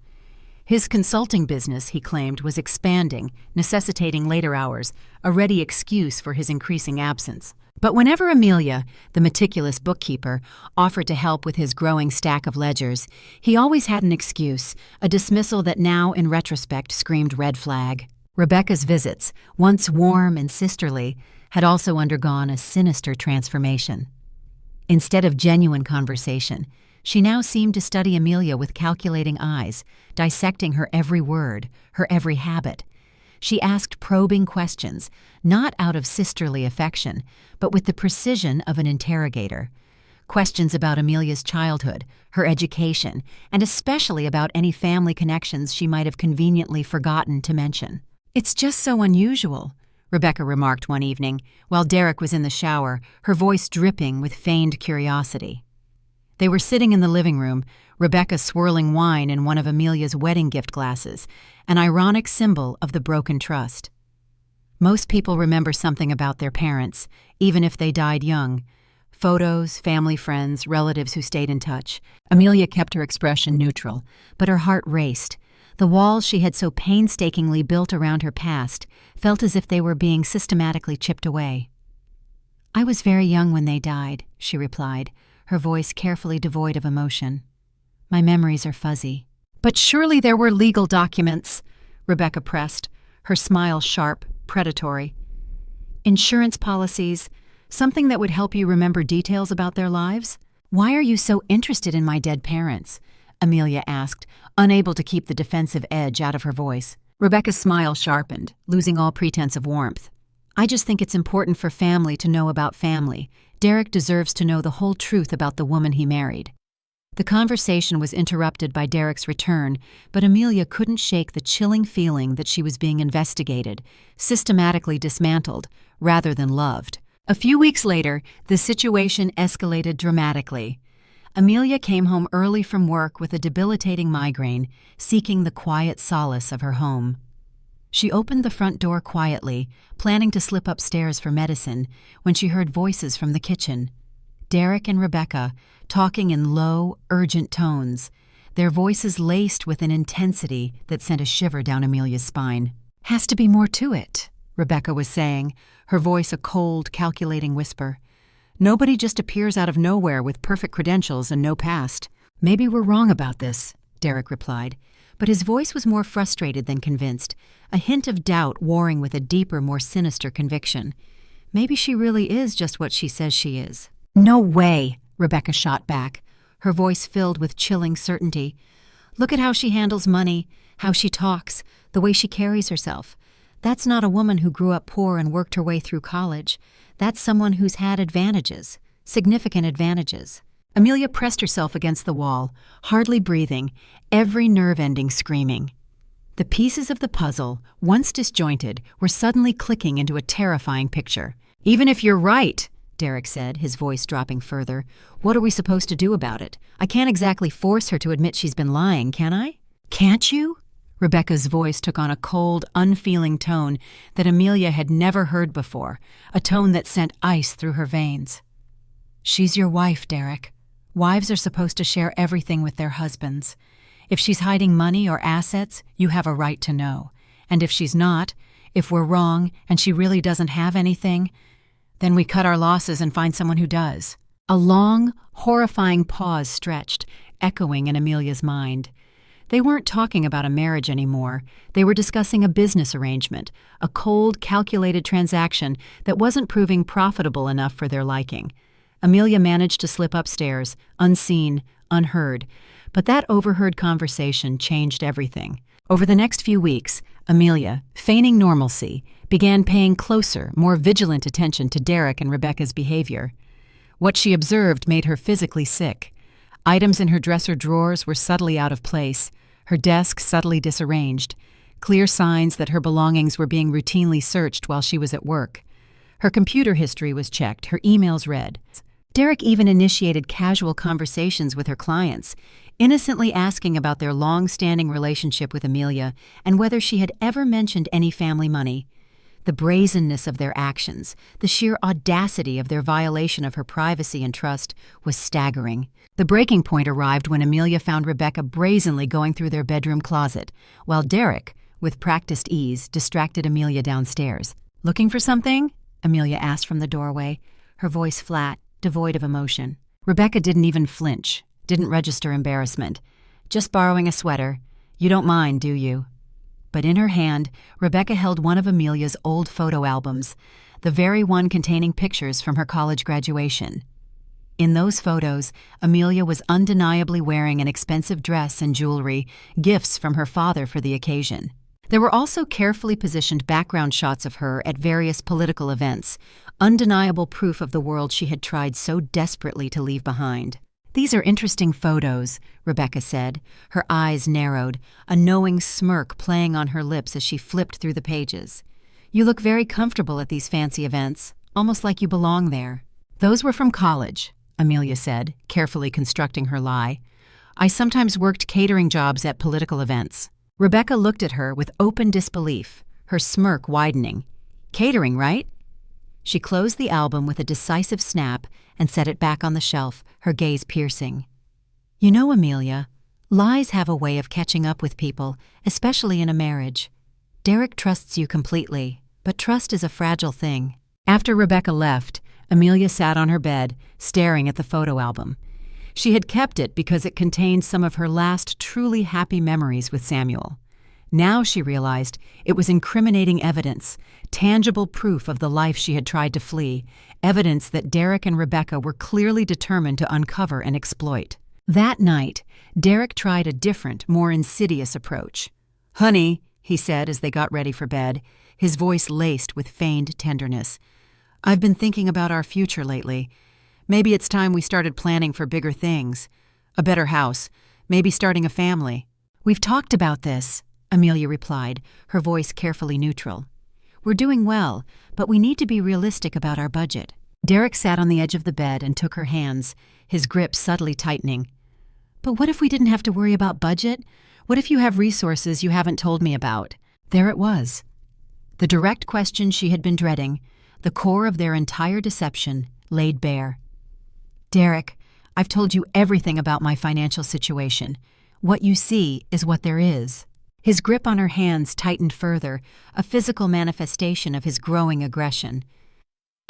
His consulting business, he claimed, was expanding, necessitating later hours, a ready excuse for his increasing absence. But whenever Amelia, the meticulous bookkeeper, offered to help with his growing stack of ledgers, he always had an excuse, a dismissal that now, in retrospect, screamed red flag. Rebecca's visits, once warm and sisterly, had also undergone a sinister transformation. Instead of genuine conversation, she now seemed to study Amelia with calculating eyes, dissecting her every word, her every habit. She asked probing questions, not out of sisterly affection, but with the precision of an interrogator. Questions about Amelia's childhood, her education, and especially about any family connections she might have conveniently forgotten to mention. "It's just so unusual," Rebecca remarked one evening, while Derek was in the shower, her voice dripping with feigned curiosity. They were sitting in the living room, Rebecca swirling wine in one of Amelia's wedding gift glasses, an ironic symbol of the broken trust. Most people remember something about their parents, even if they died young. Photos, family friends, relatives who stayed in touch. Amelia kept her expression neutral, but her heart raced. The walls she had so painstakingly built around her past felt as if they were being systematically chipped away. "I was very young when they died," she replied, her voice carefully devoid of emotion. "My memories are fuzzy." "But surely there were legal documents," Rebecca pressed, her smile sharp, predatory. "Insurance policies, something that would help you remember details about their lives? Why are you so interested in my dead parents?" Amelia asked, unable to keep the defensive edge out of her voice. Rebecca's smile sharpened, losing all pretense of warmth. "I just think it's important for family to know about family. Derek deserves to know the whole truth about the woman he married." The conversation was interrupted by Derek's return, but Amelia couldn't shake the chilling feeling that she was being investigated, systematically dismantled, rather than loved. A few weeks later, the situation escalated dramatically. Amelia came home early from work with a debilitating migraine, seeking the quiet solace of her home. She opened the front door quietly, planning to slip upstairs for medicine, when she heard voices from the kitchen. Derek and Rebecca, talking in low, urgent tones, their voices laced with an intensity that sent a shiver down Amelia's spine. "Has to be more to it," Rebecca was saying, her voice a cold, calculating whisper. "Nobody just appears out of nowhere with perfect credentials and no past." "Maybe we're wrong about this," Derek replied, but his voice was more frustrated than convinced, a hint of doubt warring with a deeper, more sinister conviction. "Maybe she really is just what she says she is." "No way," Rebecca shot back, her voice filled with chilling certainty. "Look at how she handles money, how she talks, the way she carries herself. That's not a woman who grew up poor and worked her way through college. That's someone who's had advantages, significant advantages." Amelia pressed herself against the wall, hardly breathing, every nerve ending screaming. The pieces of the puzzle, once disjointed, were suddenly clicking into a terrifying picture. "Even if you're right," Derek said, his voice dropping further, "what are we supposed to do about it? I can't exactly force her to admit she's been lying, can I?" "Can't you?" Rebecca's voice took on a cold, unfeeling tone that Amelia had never heard before, a tone that sent ice through her veins. "She's your wife, Derek. Wives are supposed to share everything with their husbands. If she's hiding money or assets, you have a right to know. And if she's not, if we're wrong and she really doesn't have anything, then we cut our losses and find someone who does." A long, horrifying pause stretched, echoing in Amelia's mind. They weren't talking about a marriage anymore. They were discussing a business arrangement, a cold, calculated transaction that wasn't proving profitable enough for their liking. Amelia managed to slip upstairs, unseen, unheard, but that overheard conversation changed everything. Over the next few weeks, Amelia, feigning normalcy, began paying closer, more vigilant attention to Derek and Rebecca's behavior. What she observed made her physically sick. Items in her dresser drawers were subtly out of place, her desk subtly disarranged, clear signs that her belongings were being routinely searched while she was at work. Her computer history was checked, her emails read. Derek even initiated casual conversations with her clients, innocently asking about their long-standing relationship with Amelia and whether she had ever mentioned any family money. The brazenness of their actions, the sheer audacity of their violation of her privacy and trust was staggering. The breaking point arrived when Amelia found Rebecca brazenly going through their bedroom closet, while Derek, with practiced ease, distracted Amelia downstairs. "Looking for something?" Amelia asked from the doorway, her voice flat, devoid of emotion. Rebecca didn't even flinch, didn't register embarrassment. "Just borrowing a sweater. You don't mind, do you?" But in her hand, Rebecca held one of Amelia's old photo albums, the very one containing pictures from her college graduation. In those photos, Amelia was undeniably wearing an expensive dress and jewelry, gifts from her father for the occasion. There were also carefully positioned background shots of her at various political events, undeniable proof of the world she had tried so desperately to leave behind. "These are interesting photos," Rebecca said, her eyes narrowed, a knowing smirk playing on her lips as she flipped through the pages. "You look very comfortable at these fancy events, almost like you belong there." "Those were from college," Amelia said, carefully constructing her lie. "I sometimes worked catering jobs at political events." Rebecca looked at her with open disbelief, her smirk widening. "Catering, right?" She closed the album with a decisive snap and set it back on the shelf, her gaze piercing. "You know, Amelia, lies have a way of catching up with people, especially in a marriage. Derek trusts you completely, but trust is a fragile thing." After Rebecca left, Amelia sat on her bed, staring at the photo album. She had kept it because it contained some of her last truly happy memories with Samuel. Now she realized it was incriminating evidence, tangible proof of the life she had tried to flee, evidence that Derek and Rebecca were clearly determined to uncover and exploit. That night, Derek tried a different, more insidious approach. "Honey," he said as they got ready for bed, his voice laced with feigned tenderness, "I've been thinking about our future lately. Maybe it's time we started planning for bigger things. A better house, maybe starting a family." "We've talked about this," Amelia replied, her voice carefully neutral. "We're doing well, but we need to be realistic about our budget." Derek sat on the edge of the bed and took her hands, his grip subtly tightening. "But what if we didn't have to worry about budget? What if you have resources you haven't told me about?" There it was. The direct question she had been dreading, the core of their entire deception, laid bare. "Derek, I've told you everything about my financial situation. What you see is what there is." His grip on her hands tightened further, a physical manifestation of his growing aggression.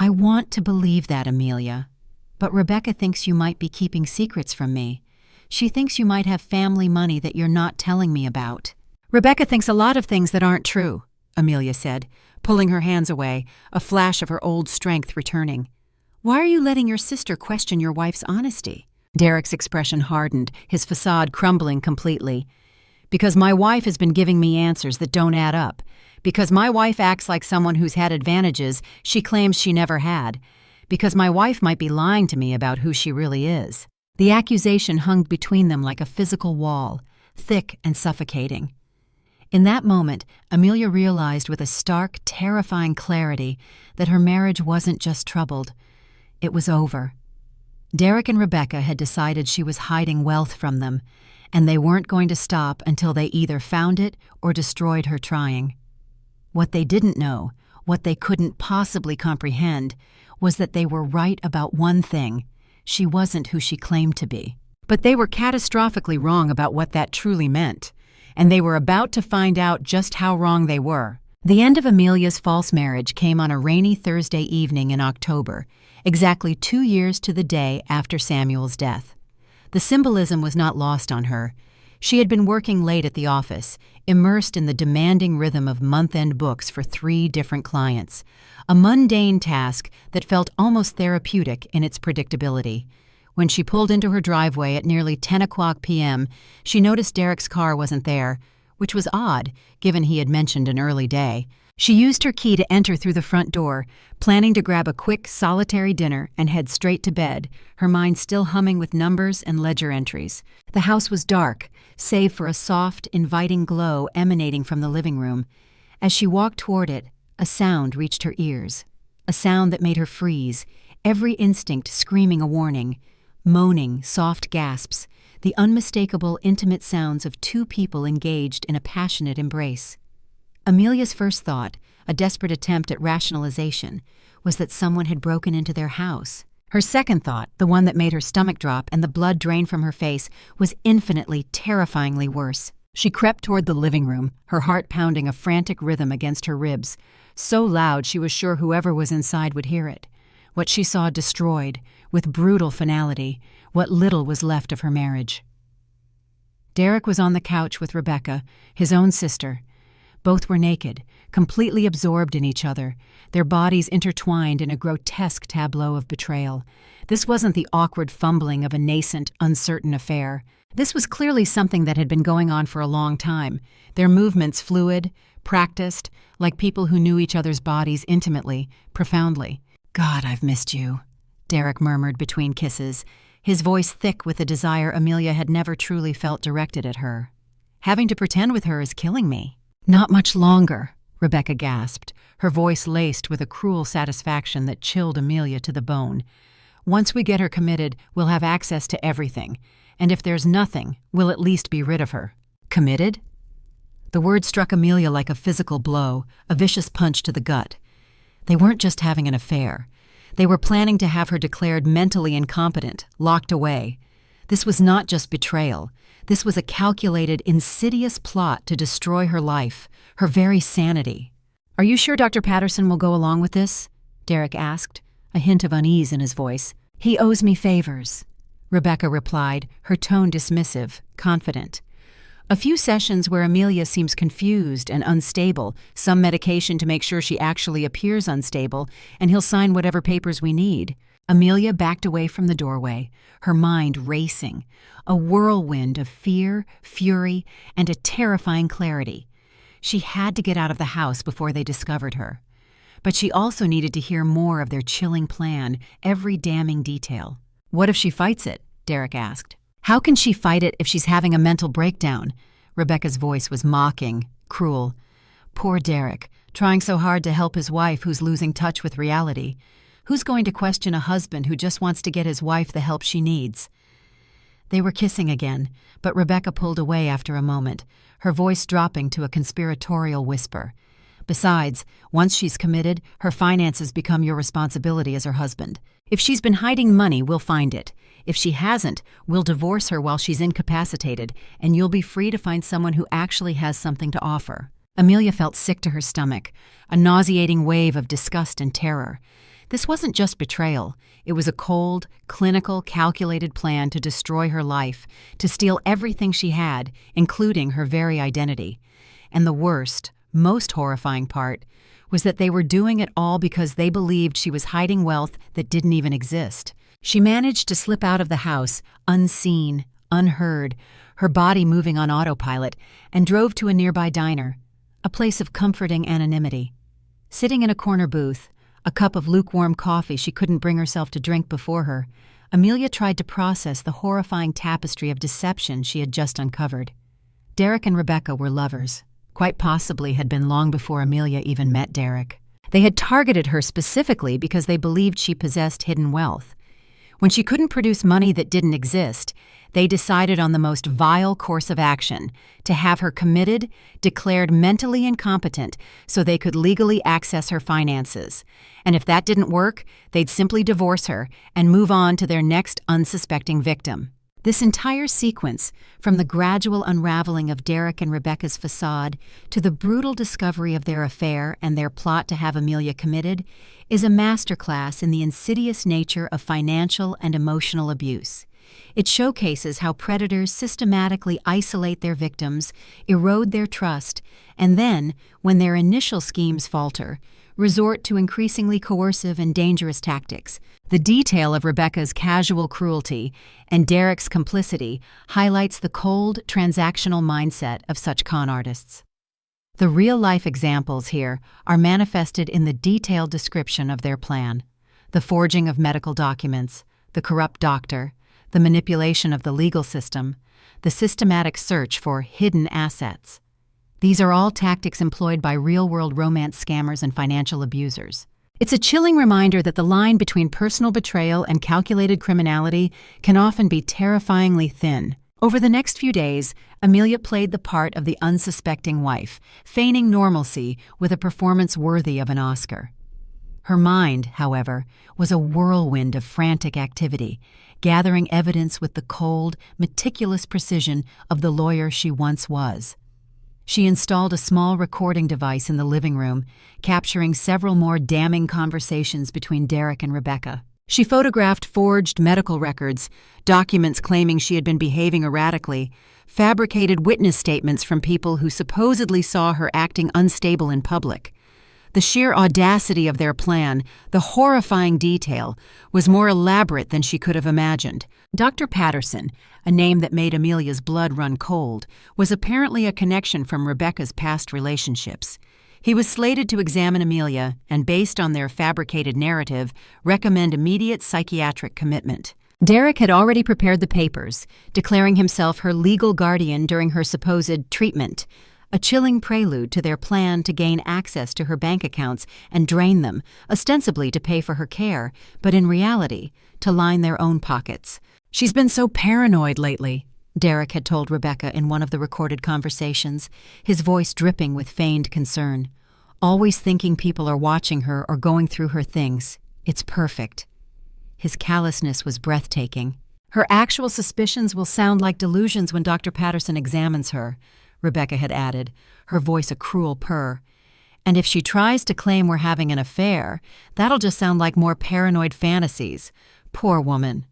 "I want to believe that, Amelia. But Rebecca thinks you might be keeping secrets from me. She thinks you might have family money that you're not telling me about." "Rebecca thinks a lot of things that aren't true," Amelia said, pulling her hands away, a flash of her old strength returning. "Why are you letting your sister question your wife's honesty?" Derek's expression hardened, his facade crumbling completely. "Because my wife has been giving me answers that don't add up. Because my wife acts like someone who's had advantages she claims she never had. Because my wife might be lying to me about who she really is." The accusation hung between them like a physical wall, thick and suffocating. In that moment, Amelia realized with a stark, terrifying clarity that her marriage wasn't just troubled. It was over. Derek and Rebecca had decided she was hiding wealth from them, and they weren't going to stop until they either found it or destroyed her trying. What they didn't know, what they couldn't possibly comprehend, was that they were right about one thing: she wasn't who she claimed to be. But they were catastrophically wrong about what that truly meant, and they were about to find out just how wrong they were. The end of Amelia's false marriage came on a rainy Thursday evening in October, exactly 2 years to the day after Samuel's death. The symbolism was not lost on her. She had been working late at the office, immersed in the demanding rhythm of month-end books for 3 different clients, a mundane task that felt almost therapeutic in its predictability. When she pulled into her driveway at nearly 10 o'clock p.m., she noticed Derek's car wasn't there, which was odd, given he had mentioned an early day. She used her key to enter through the front door, planning to grab a quick, solitary dinner and head straight to bed, her mind still humming with numbers and ledger entries. The house was dark, save for a soft, inviting glow emanating from the living room. As she walked toward it, a sound reached her ears, a sound that made her freeze, every instinct screaming a warning. Moaning, soft gasps, the unmistakable, intimate sounds of 2 people engaged in a passionate embrace. Amelia's first thought, a desperate attempt at rationalization, was that someone had broken into their house. Her second thought, the one that made her stomach drop and the blood drain from her face, was infinitely, terrifyingly worse. She crept toward the living room, her heart pounding a frantic rhythm against her ribs, so loud she was sure whoever was inside would hear it. What she saw destroyed, with brutal finality, what little was left of her marriage. Derek was on the couch with Rebecca, his own sister. Both were naked, completely absorbed in each other, their bodies intertwined in a grotesque tableau of betrayal. This wasn't the awkward fumbling of a nascent, uncertain affair. This was clearly something that had been going on for a long time, their movements fluid, practiced, like people who knew each other's bodies intimately, profoundly. "God, I've missed you," Derek murmured between kisses, his voice thick with a desire Amelia had never truly felt directed at her. "Having to pretend with her is killing me." "Not much longer," Rebecca gasped, her voice laced with a cruel satisfaction that chilled Amelia to the bone. "Once we get her committed, we'll have access to everything, and if there's nothing, we'll at least be rid of her." "Committed?" The word struck Amelia like a physical blow, a vicious punch to the gut. They weren't just having an affair. They were planning to have her declared mentally incompetent, locked away. This was not just betrayal. This was a calculated, insidious plot to destroy her life, her very sanity. "Are you sure Dr. Patterson will go along with this?" Derek asked, a hint of unease in his voice. "He owes me favors," Rebecca replied, her tone dismissive, confident. "A few sessions where Amelia seems confused and unstable, some medication to make sure she actually appears unstable, and he'll sign whatever papers we need." Amelia backed away from the doorway, her mind racing, a whirlwind of fear, fury, and a terrifying clarity. She had to get out of the house before they discovered her. But she also needed to hear more of their chilling plan, every damning detail. "What if she fights it?" Derek asked. "How can she fight it if she's having a mental breakdown?" Rebecca's voice was mocking, cruel. Poor Derek, trying so hard to help his wife who's losing touch with reality. Who's going to question a husband who just wants to get his wife the help she needs? They were kissing again, but Rebecca pulled away after a moment, her voice dropping to a conspiratorial whisper. "Besides, once she's committed, her finances become your responsibility as her husband. If she's been hiding money, we'll find it. If she hasn't, we'll divorce her while she's incapacitated, and you'll be free to find someone who actually has something to offer." Amelia felt sick to her stomach, a nauseating wave of disgust and terror. This wasn't just betrayal. It was a cold, clinical, calculated plan to destroy her life, to steal everything she had, including her very identity. And the worst, most horrifying part was that they were doing it all because they believed she was hiding wealth that didn't even exist. She managed to slip out of the house, unseen, unheard, her body moving on autopilot, and drove to a nearby diner, a place of comforting anonymity. Sitting in a corner booth, a cup of lukewarm coffee she couldn't bring herself to drink before her, Amelia tried to process the horrifying tapestry of deception she had just uncovered. Derek and Rebecca were lovers. Quite possibly had been long before Amelia even met Derek. They had targeted her specifically because they believed she possessed hidden wealth. When she couldn't produce money that didn't exist, they decided on the most vile course of action, to have her committed, declared mentally incompetent so they could legally access her finances. And if that didn't work, they'd simply divorce her and move on to their next unsuspecting victim. This entire sequence, from the gradual unraveling of Derek and Rebecca's facade to the brutal discovery of their affair and their plot to have Amelia committed, is a masterclass in the insidious nature of financial and emotional abuse. It showcases how predators systematically isolate their victims, erode their trust, and then, when their initial schemes falter, resort to increasingly coercive and dangerous tactics. The detail of Rebecca's casual cruelty and Derek's complicity highlights the cold, transactional mindset of such con artists. The real-life examples here are manifested in the detailed description of their plan: the forging of medical documents, the corrupt doctor, the manipulation of the legal system, the systematic search for hidden assets. These are all tactics employed by real-world romance scammers and financial abusers. It's a chilling reminder that the line between personal betrayal and calculated criminality can often be terrifyingly thin. Over the next few days, Amelia played the part of the unsuspecting wife, feigning normalcy with a performance worthy of an Oscar. Her mind, however, was a whirlwind of frantic activity, gathering evidence with the cold, meticulous precision of the lawyer she once was. She installed a small recording device in the living room, capturing several more damning conversations between Derek and Rebecca. She photographed forged medical records, documents claiming she had been behaving erratically, fabricated witness statements from people who supposedly saw her acting unstable in public. The sheer audacity of their plan, the horrifying detail, was more elaborate than she could have imagined. Dr. Patterson, a name that made Amelia's blood run cold, was apparently a connection from Rebecca's past relationships. He was slated to examine Amelia and, based on their fabricated narrative, recommend immediate psychiatric commitment. Derek had already prepared the papers, declaring himself her legal guardian during her supposed treatment, a chilling prelude to their plan to gain access to her bank accounts and drain them, ostensibly to pay for her care, but in reality, to line their own pockets. "She's been so paranoid lately," Derek had told Rebecca in one of the recorded conversations, his voice dripping with feigned concern. "Always thinking people are watching her or going through her things. It's perfect." His callousness was breathtaking. "Her actual suspicions will sound like delusions when Dr. Patterson examines her," Rebecca had added, her voice a cruel purr. "And if she tries to claim we're having an affair, that'll just sound like more paranoid fantasies. Poor woman."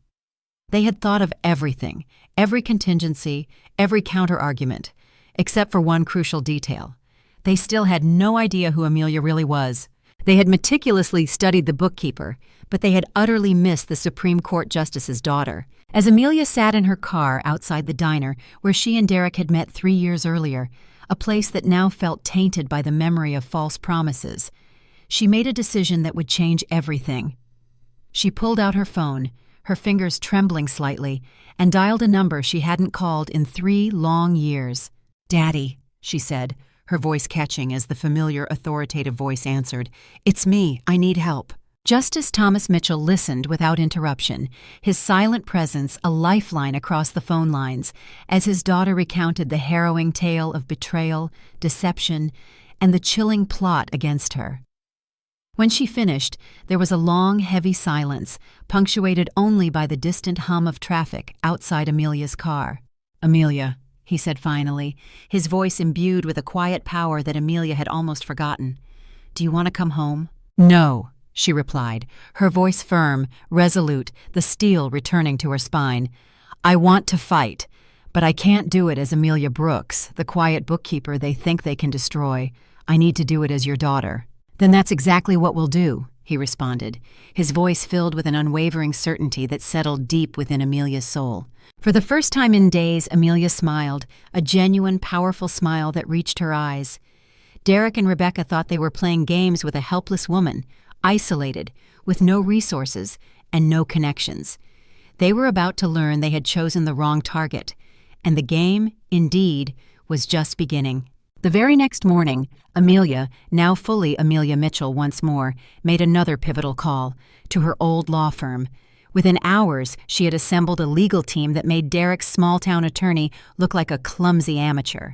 They had thought of everything, every contingency, every counter-argument, except for one crucial detail. They still had no idea who Amelia really was. They had meticulously studied the bookkeeper, but they had utterly missed the Supreme Court Justice's daughter. As Amelia sat in her car outside the diner where she and Derek had met 3 years earlier, a place that now felt tainted by the memory of false promises, she made a decision that would change everything. She pulled out her phone, her fingers trembling slightly, and dialed a number she hadn't called in 3 long years. "Daddy," she said, her voice catching as the familiar authoritative voice answered. "It's me. I need help." Justice Thomas Mitchell listened without interruption, his silent presence a lifeline across the phone lines, as his daughter recounted the harrowing tale of betrayal, deception, and the chilling plot against her. When she finished, there was a long, heavy silence, punctuated only by the distant hum of traffic outside Amelia's car. "Amelia," he said finally, his voice imbued with a quiet power that Amelia had almost forgotten. "Do you want to come home?" "No," she replied, her voice firm, resolute, the steel returning to her spine. "I want to fight, but I can't do it as Amelia Brooks, the quiet bookkeeper they think they can destroy. I need to do it as your daughter." "Then that's exactly what we'll do," he responded, his voice filled with an unwavering certainty that settled deep within Amelia's soul. For the first time in days, Amelia smiled, a genuine, powerful smile that reached her eyes. Derek and Rebecca thought they were playing games with a helpless woman, isolated, with no resources and no connections. They were about to learn they had chosen the wrong target, and the game, indeed, was just beginning. The very next morning, Amelia, now fully Amelia Mitchell once more, made another pivotal call, to her old law firm. Within hours, she had assembled a legal team that made Derek's small-town attorney look like a clumsy amateur.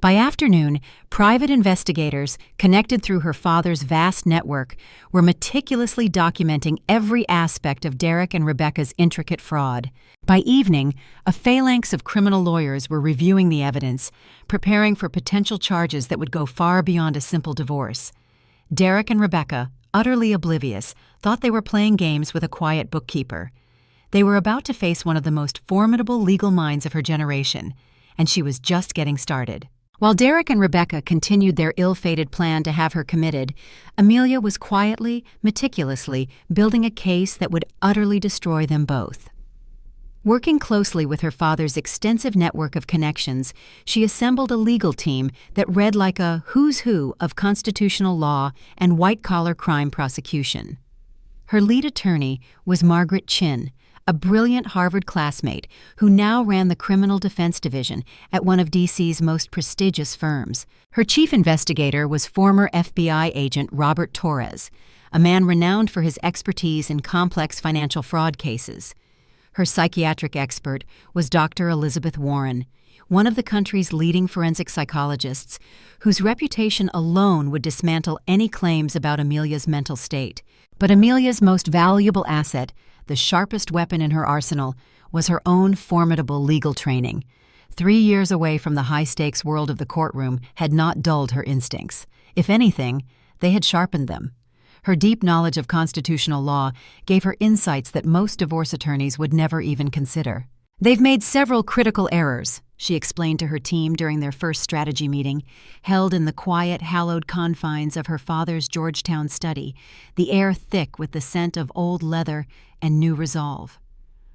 By afternoon, private investigators, connected through her father's vast network, were meticulously documenting every aspect of Derek and Rebecca's intricate fraud. By evening, a phalanx of criminal lawyers were reviewing the evidence, preparing for potential charges that would go far beyond a simple divorce. Derek and Rebecca, utterly oblivious, thought they were playing games with a quiet bookkeeper. They were about to face one of the most formidable legal minds of her generation, and she was just getting started. While Derek and Rebecca continued their ill-fated plan to have her committed, Amelia was quietly, meticulously building a case that would utterly destroy them both. Working closely with her father's extensive network of connections, she assembled a legal team that read like a who's who of constitutional law and white-collar crime prosecution. Her lead attorney was Margaret Chin, a brilliant Harvard classmate who now ran the criminal defense division at one of D.C.'s most prestigious firms. Her chief investigator was former FBI agent Robert Torres, a man renowned for his expertise in complex financial fraud cases. Her psychiatric expert was Dr. Elizabeth Warren, one of the country's leading forensic psychologists, whose reputation alone would dismantle any claims about Amelia's mental state. But Amelia's most valuable asset, the sharpest weapon in her arsenal, was her own formidable legal training. 3 years away from the high-stakes world of the courtroom had not dulled her instincts. If anything, they had sharpened them. Her deep knowledge of constitutional law gave her insights that most divorce attorneys would never even consider. "They've made several critical errors," she explained to her team during their first strategy meeting, held in the quiet, hallowed confines of her father's Georgetown study, the air thick with the scent of old leather and new resolve.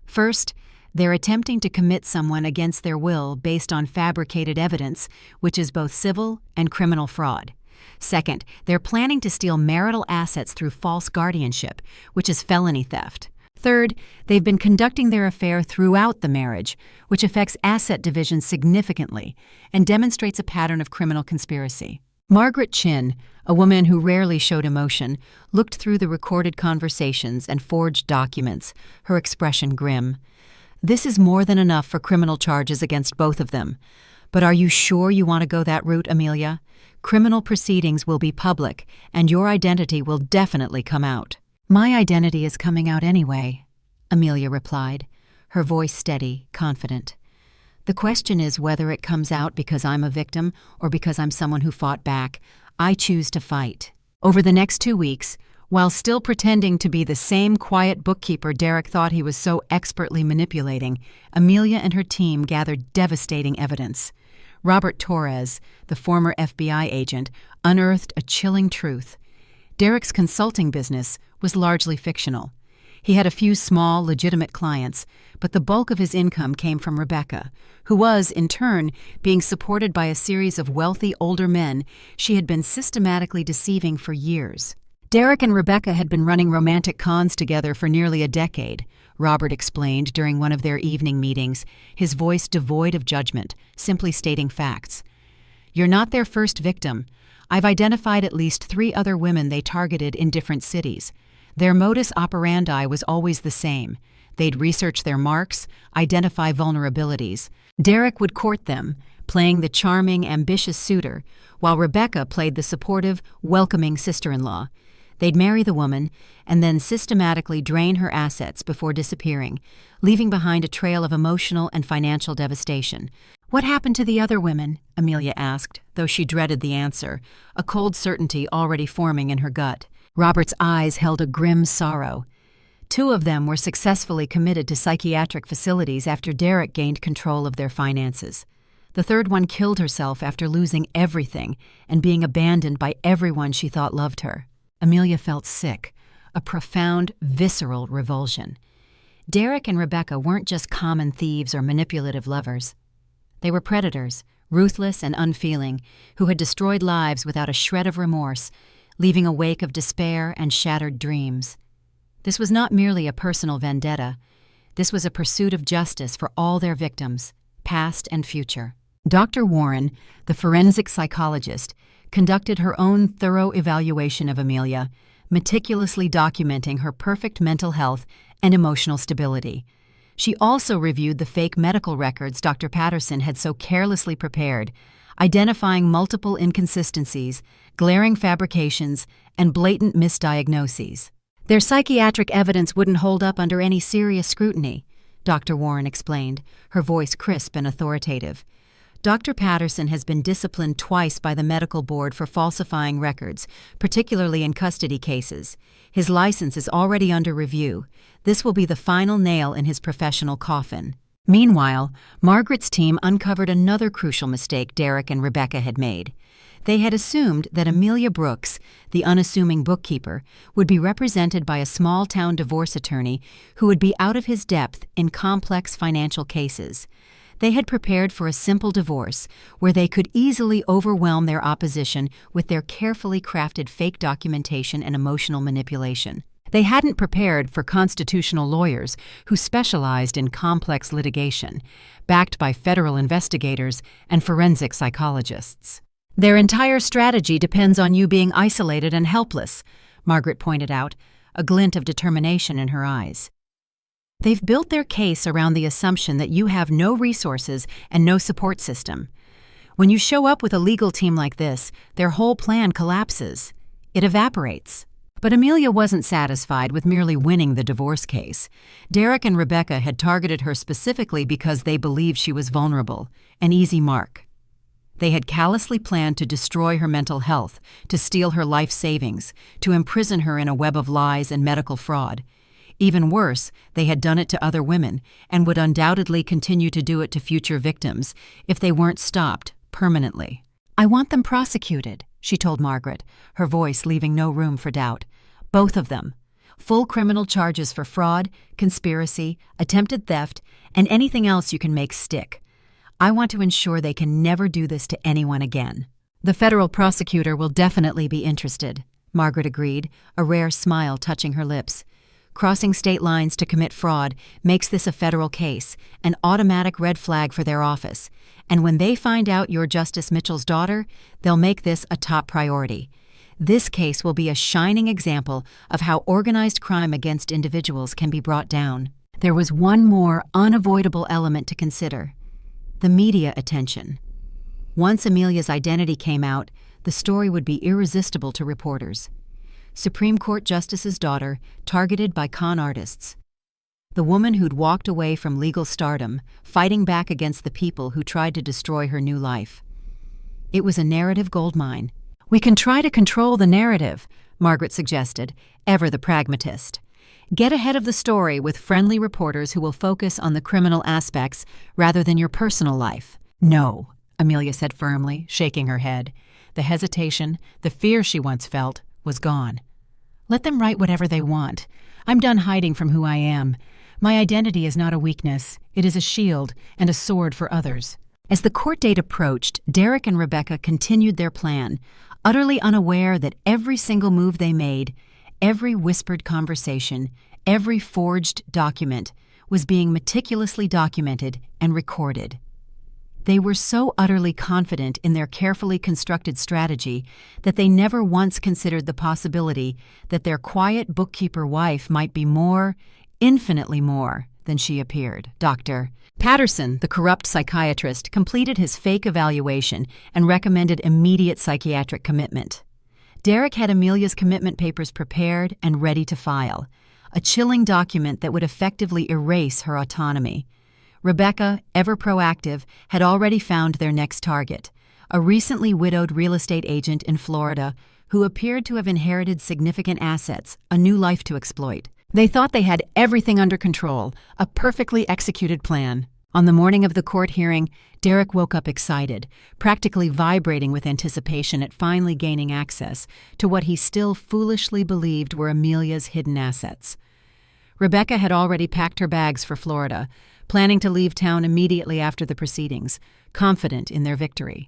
First, they're attempting to commit someone against their will based on fabricated evidence, which is both civil and criminal fraud. Second, they're planning to steal marital assets through false guardianship, which is felony theft. Third, they've been conducting their affair throughout the marriage, which affects asset division significantly and demonstrates a pattern of criminal conspiracy. Margaret Chin, a woman who rarely showed emotion, looked through the recorded conversations and forged documents, her expression grim. "This is more than enough for criminal charges against both of them. But are you sure you want to go that route, Amelia? Criminal proceedings will be public, and your identity will definitely come out." "My identity is coming out anyway," Amelia replied, her voice steady, confident. "The question is whether it comes out because I'm a victim or because I'm someone who fought back. I choose to fight." Over the next 2 weeks, while still pretending to be the same quiet bookkeeper Derek thought he was so expertly manipulating, Amelia and her team gathered devastating evidence. Robert Torres, the former FBI agent, unearthed a chilling truth. Derek's consulting business was largely fictional. He had a few small, legitimate clients, but the bulk of his income came from Rebecca, who was, in turn, being supported by a series of wealthy older men she had been systematically deceiving for years. Derek and Rebecca had been running romantic cons together for nearly a decade, Robert explained during one of their evening meetings, his voice devoid of judgment, simply stating facts. "You're not their first victim. I've identified at least 3 other women they targeted in different cities. Their modus operandi was always the same. They'd research their marks, identify vulnerabilities. Derek would court them, playing the charming, ambitious suitor, while Rebecca played the supportive, welcoming sister-in-law. They'd marry the woman and then systematically drain her assets before disappearing, leaving behind a trail of emotional and financial devastation." "What happened to the other women?" Amelia asked, though she dreaded the answer, a cold certainty already forming in her gut. Robert's eyes held a grim sorrow. 2 of them were successfully committed to psychiatric facilities after Derek gained control of their finances. The 3rd one killed herself after losing everything and being abandoned by everyone she thought loved her. Amelia felt sick, a profound, visceral revulsion. Derek and Rebecca weren't just common thieves or manipulative lovers. They were predators, ruthless and unfeeling, who had destroyed lives without a shred of remorse, leaving a wake of despair and shattered dreams. This was not merely a personal vendetta. This was a pursuit of justice for all their victims, past and future. Dr. Warren, the forensic psychologist, conducted her own thorough evaluation of Amelia, meticulously documenting her perfect mental health and emotional stability. She also reviewed the fake medical records Dr. Patterson had so carelessly prepared, identifying multiple inconsistencies, glaring fabrications, and blatant misdiagnoses. "Their psychiatric evidence wouldn't hold up under any serious scrutiny," Dr. Warren explained, her voice crisp and authoritative. Dr. Patterson has been disciplined twice by the medical board for falsifying records, particularly in custody cases. His license is already under review. This will be the final nail in his professional coffin. Meanwhile, Margaret's team uncovered another crucial mistake Derek and Rebecca had made. They had assumed that Amelia Brooks, the unassuming bookkeeper, would be represented by a small-town divorce attorney who would be out of his depth in complex financial cases. They had prepared for a simple divorce where they could easily overwhelm their opposition with their carefully crafted fake documentation and emotional manipulation. They hadn't prepared for constitutional lawyers who specialized in complex litigation, backed by federal investigators and forensic psychologists. Their entire strategy depends on you being isolated and helpless, Margaret pointed out, a glint of determination in her eyes. They've built their case around the assumption that you have no resources and no support system. When you show up with a legal team like this, their whole plan collapses. It evaporates. But Amelia wasn't satisfied with merely winning the divorce case. Derek and Rebecca had targeted her specifically because they believed she was vulnerable, an easy mark. They had callously planned to destroy her mental health, to steal her life savings, to imprison her in a web of lies and medical fraud. Even worse, they had done it to other women and would undoubtedly continue to do it to future victims if they weren't stopped permanently. "I want them prosecuted," she told Margaret, her voice leaving no room for doubt. "Both of them. Full criminal charges for fraud, conspiracy, attempted theft, and anything else you can make stick. I want to ensure they can never do this to anyone again." "The federal prosecutor will definitely be interested," Margaret agreed, a rare smile touching her lips. "Crossing state lines to commit fraud makes this a federal case, an automatic red flag for their office. And when they find out you're Justice Mitchell's daughter, they'll make this a top priority. This case will be a shining example of how organized crime against individuals can be brought down." There was one more unavoidable element to consider: the media attention. Once Amelia's identity came out, the story would be irresistible to reporters. Supreme Court Justice's daughter, targeted by con artists. The woman who'd walked away from legal stardom, fighting back against the people who tried to destroy her new life. It was a narrative goldmine. "We can try to control the narrative," Margaret suggested, ever the pragmatist. "Get ahead of the story with friendly reporters who will focus on the criminal aspects rather than your personal life." "No," Amelia said firmly, shaking her head. The hesitation, the fear she once felt, was gone. "Let them write whatever they want. I'm done hiding from who I am. My identity is not a weakness. It is a shield and a sword for others." As the court date approached, Derek and Rebecca continued their plan, utterly unaware that every single move they made, every whispered conversation, every forged document, was being meticulously documented and recorded. They were so utterly confident in their carefully constructed strategy that they never once considered the possibility that their quiet bookkeeper wife might be more, infinitely more, than she appeared. Dr. Patterson, the corrupt psychiatrist, completed his fake evaluation and recommended immediate psychiatric commitment. Derek had Amelia's commitment papers prepared and ready to file, a chilling document that would effectively erase her autonomy. Rebecca, ever proactive, had already found their next target, a recently widowed real estate agent in Florida who appeared to have inherited significant assets, a new life to exploit. They thought they had everything under control, a perfectly executed plan. On the morning of the court hearing, Derek woke up excited, practically vibrating with anticipation at finally gaining access to what he still foolishly believed were Amelia's hidden assets. Rebecca had already packed her bags for Florida, planning to leave town immediately after the proceedings, confident in their victory.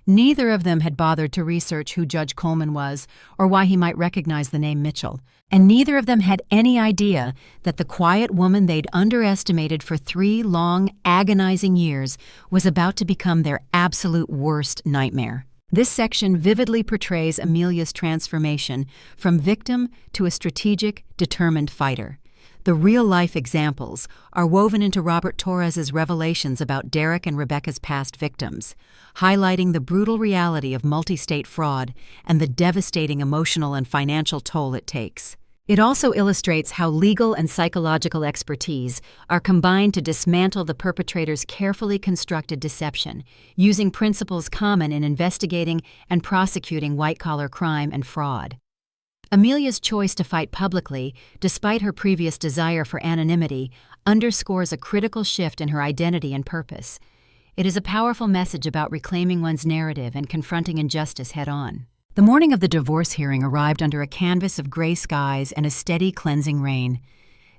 Neither of them had bothered to research who Judge Coleman was or why he might recognize the name Mitchell, and neither of them had any idea that the quiet woman they'd underestimated for 3 long, agonizing years was about to become their absolute worst nightmare. This section vividly portrays Amelia's transformation from victim to a strategic, determined fighter. The real-life examples are woven into Robert Torres's revelations about Derek and Rebecca's past victims, highlighting the brutal reality of multi-state fraud and the devastating emotional and financial toll it takes. It also illustrates how legal and psychological expertise are combined to dismantle the perpetrator's carefully constructed deception, using principles common in investigating and prosecuting white-collar crime and fraud. Amelia's choice to fight publicly, despite her previous desire for anonymity, underscores a critical shift in her identity and purpose. It is a powerful message about reclaiming one's narrative and confronting injustice head-on. The morning of the divorce hearing arrived under a canvas of gray skies and a steady, cleansing rain.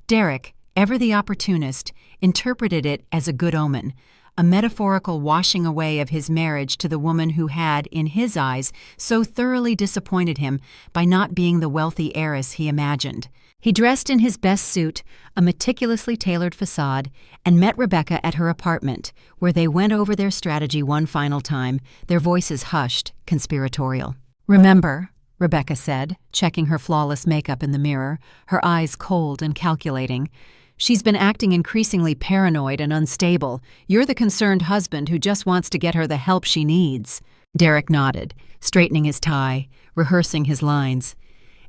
Derek, ever the opportunist, interpreted it as a good omen, a metaphorical washing away of his marriage to the woman who had, in his eyes, so thoroughly disappointed him by not being the wealthy heiress he imagined. He dressed in his best suit, a meticulously tailored facade, and met Rebecca at her apartment, where they went over their strategy one final time, their voices hushed, conspiratorial. "Remember," Rebecca said, checking her flawless makeup in the mirror, her eyes cold and calculating. "She's been acting increasingly paranoid and unstable. You're the concerned husband who just wants to get her the help she needs." Derek nodded, straightening his tie, rehearsing his lines.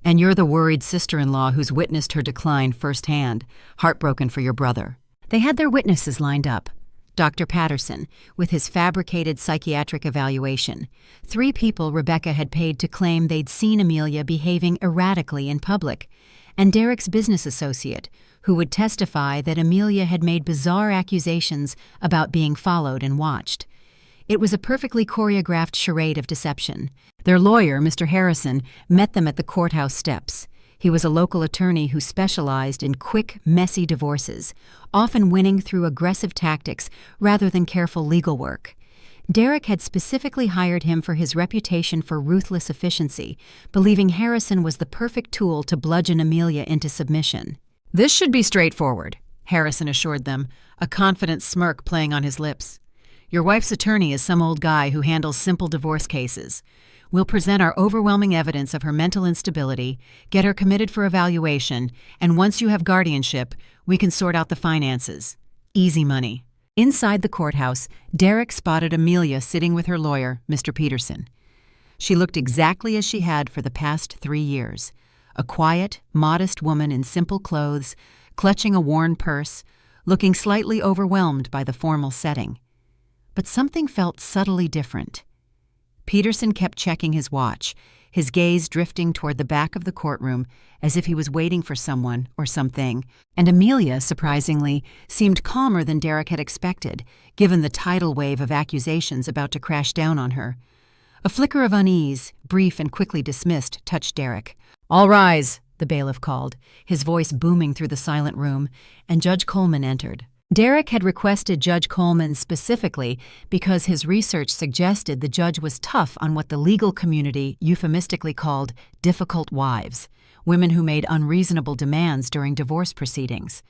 "And you're the worried sister-in-law who's witnessed her decline firsthand, heartbroken for your brother." They had their witnesses lined up. Dr. Patterson, with his fabricated psychiatric evaluation. 3 people Rebecca had paid to claim they'd seen Amelia behaving erratically in public. And Derek's business associate, who would testify that Amelia had made bizarre accusations about being followed and watched. It was a perfectly choreographed charade of deception. Their lawyer, Mr. Harrison, met them at the courthouse steps. He was a local attorney who specialized in quick, messy divorces, often winning through aggressive tactics rather than careful legal work. Derek had specifically hired him for his reputation for ruthless efficiency, believing Harrison was the perfect tool to bludgeon Amelia into submission. "This should be straightforward," Harrison assured them, a confident smirk playing on his lips. "Your wife's attorney is some old guy who handles simple divorce cases. We'll present our overwhelming evidence of her mental instability, get her committed for evaluation, and once you have guardianship, we can sort out the finances. Easy money." Inside the courthouse, Derek spotted Amelia sitting with her lawyer, Mr. Peterson. She looked exactly as she had for the past 3 years. A quiet, modest woman in simple clothes, clutching a worn purse, looking slightly overwhelmed by the formal setting. But something felt subtly different. Peterson kept checking his watch, his gaze drifting toward the back of the courtroom as if he was waiting for someone or something, and Amelia, surprisingly, seemed calmer than Derek had expected, given the tidal wave of accusations about to crash down on her. A flicker of unease, brief and quickly dismissed, touched Derek. "All rise," the bailiff called, his voice booming through the silent room, and Judge Coleman entered. Derek had requested Judge Coleman specifically because his research suggested the judge was tough on what the legal community euphemistically called difficult wives, women who made unreasonable demands during divorce proceedings.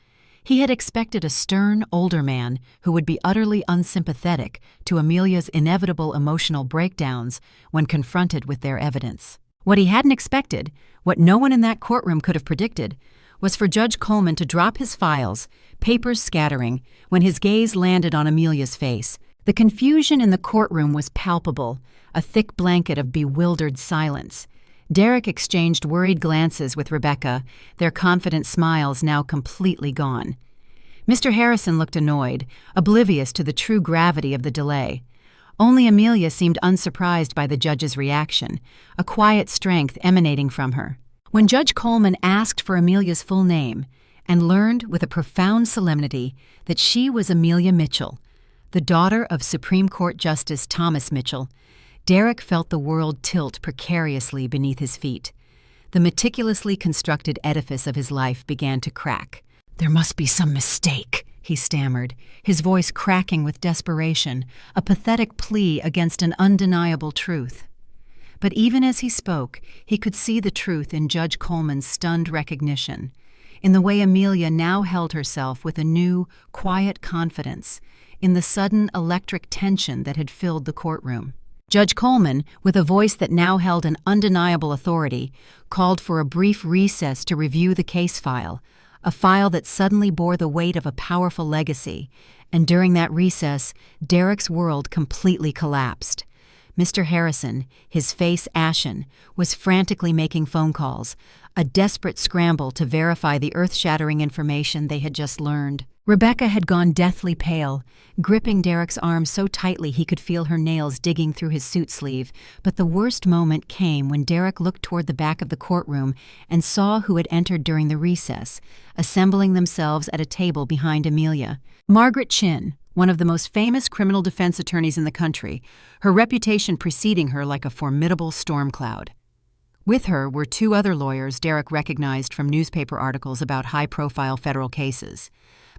He had expected a stern, older man who would be utterly unsympathetic to Amelia's inevitable emotional breakdowns when confronted with their evidence. What he hadn't expected, what no one in that courtroom could have predicted, was for Judge Coleman to drop his files, papers scattering, when his gaze landed on Amelia's face. The confusion in the courtroom was palpable, a thick blanket of bewildered silence. Derek exchanged worried glances with Rebecca, their confident smiles now completely gone. Mr. Harrison looked annoyed, oblivious to the true gravity of the delay. Only Amelia seemed unsurprised by the judge's reaction, a quiet strength emanating from her. When Judge Coleman asked for Amelia's full name and learned with a profound solemnity that she was Amelia Mitchell, the daughter of Supreme Court Justice Thomas Mitchell, Derek felt the world tilt precariously beneath his feet. The meticulously constructed edifice of his life began to crack. "There must be some mistake," he stammered, his voice cracking with desperation, a pathetic plea against an undeniable truth. But even as he spoke, he could see the truth in Judge Coleman's stunned recognition, in the way Amelia now held herself with a new, quiet confidence, in the sudden electric tension that had filled the courtroom. Judge Coleman, with a voice that now held an undeniable authority, called for a brief recess to review the case file, a file that suddenly bore the weight of a powerful legacy, and during that recess, Derek's world completely collapsed. Mr. Harrison, his face ashen, was frantically making phone calls, a desperate scramble to verify the earth-shattering information they had just learned. Rebecca had gone deathly pale, gripping Derek's arm so tightly he could feel her nails digging through his suit sleeve. But the worst moment came when Derek looked toward the back of the courtroom and saw who had entered during the recess, assembling themselves at a table behind Amelia. Margaret Chin, one of the most famous criminal defense attorneys in the country, her reputation preceding her like a formidable storm cloud. With her were two other lawyers Derek recognized from newspaper articles about high-profile federal cases.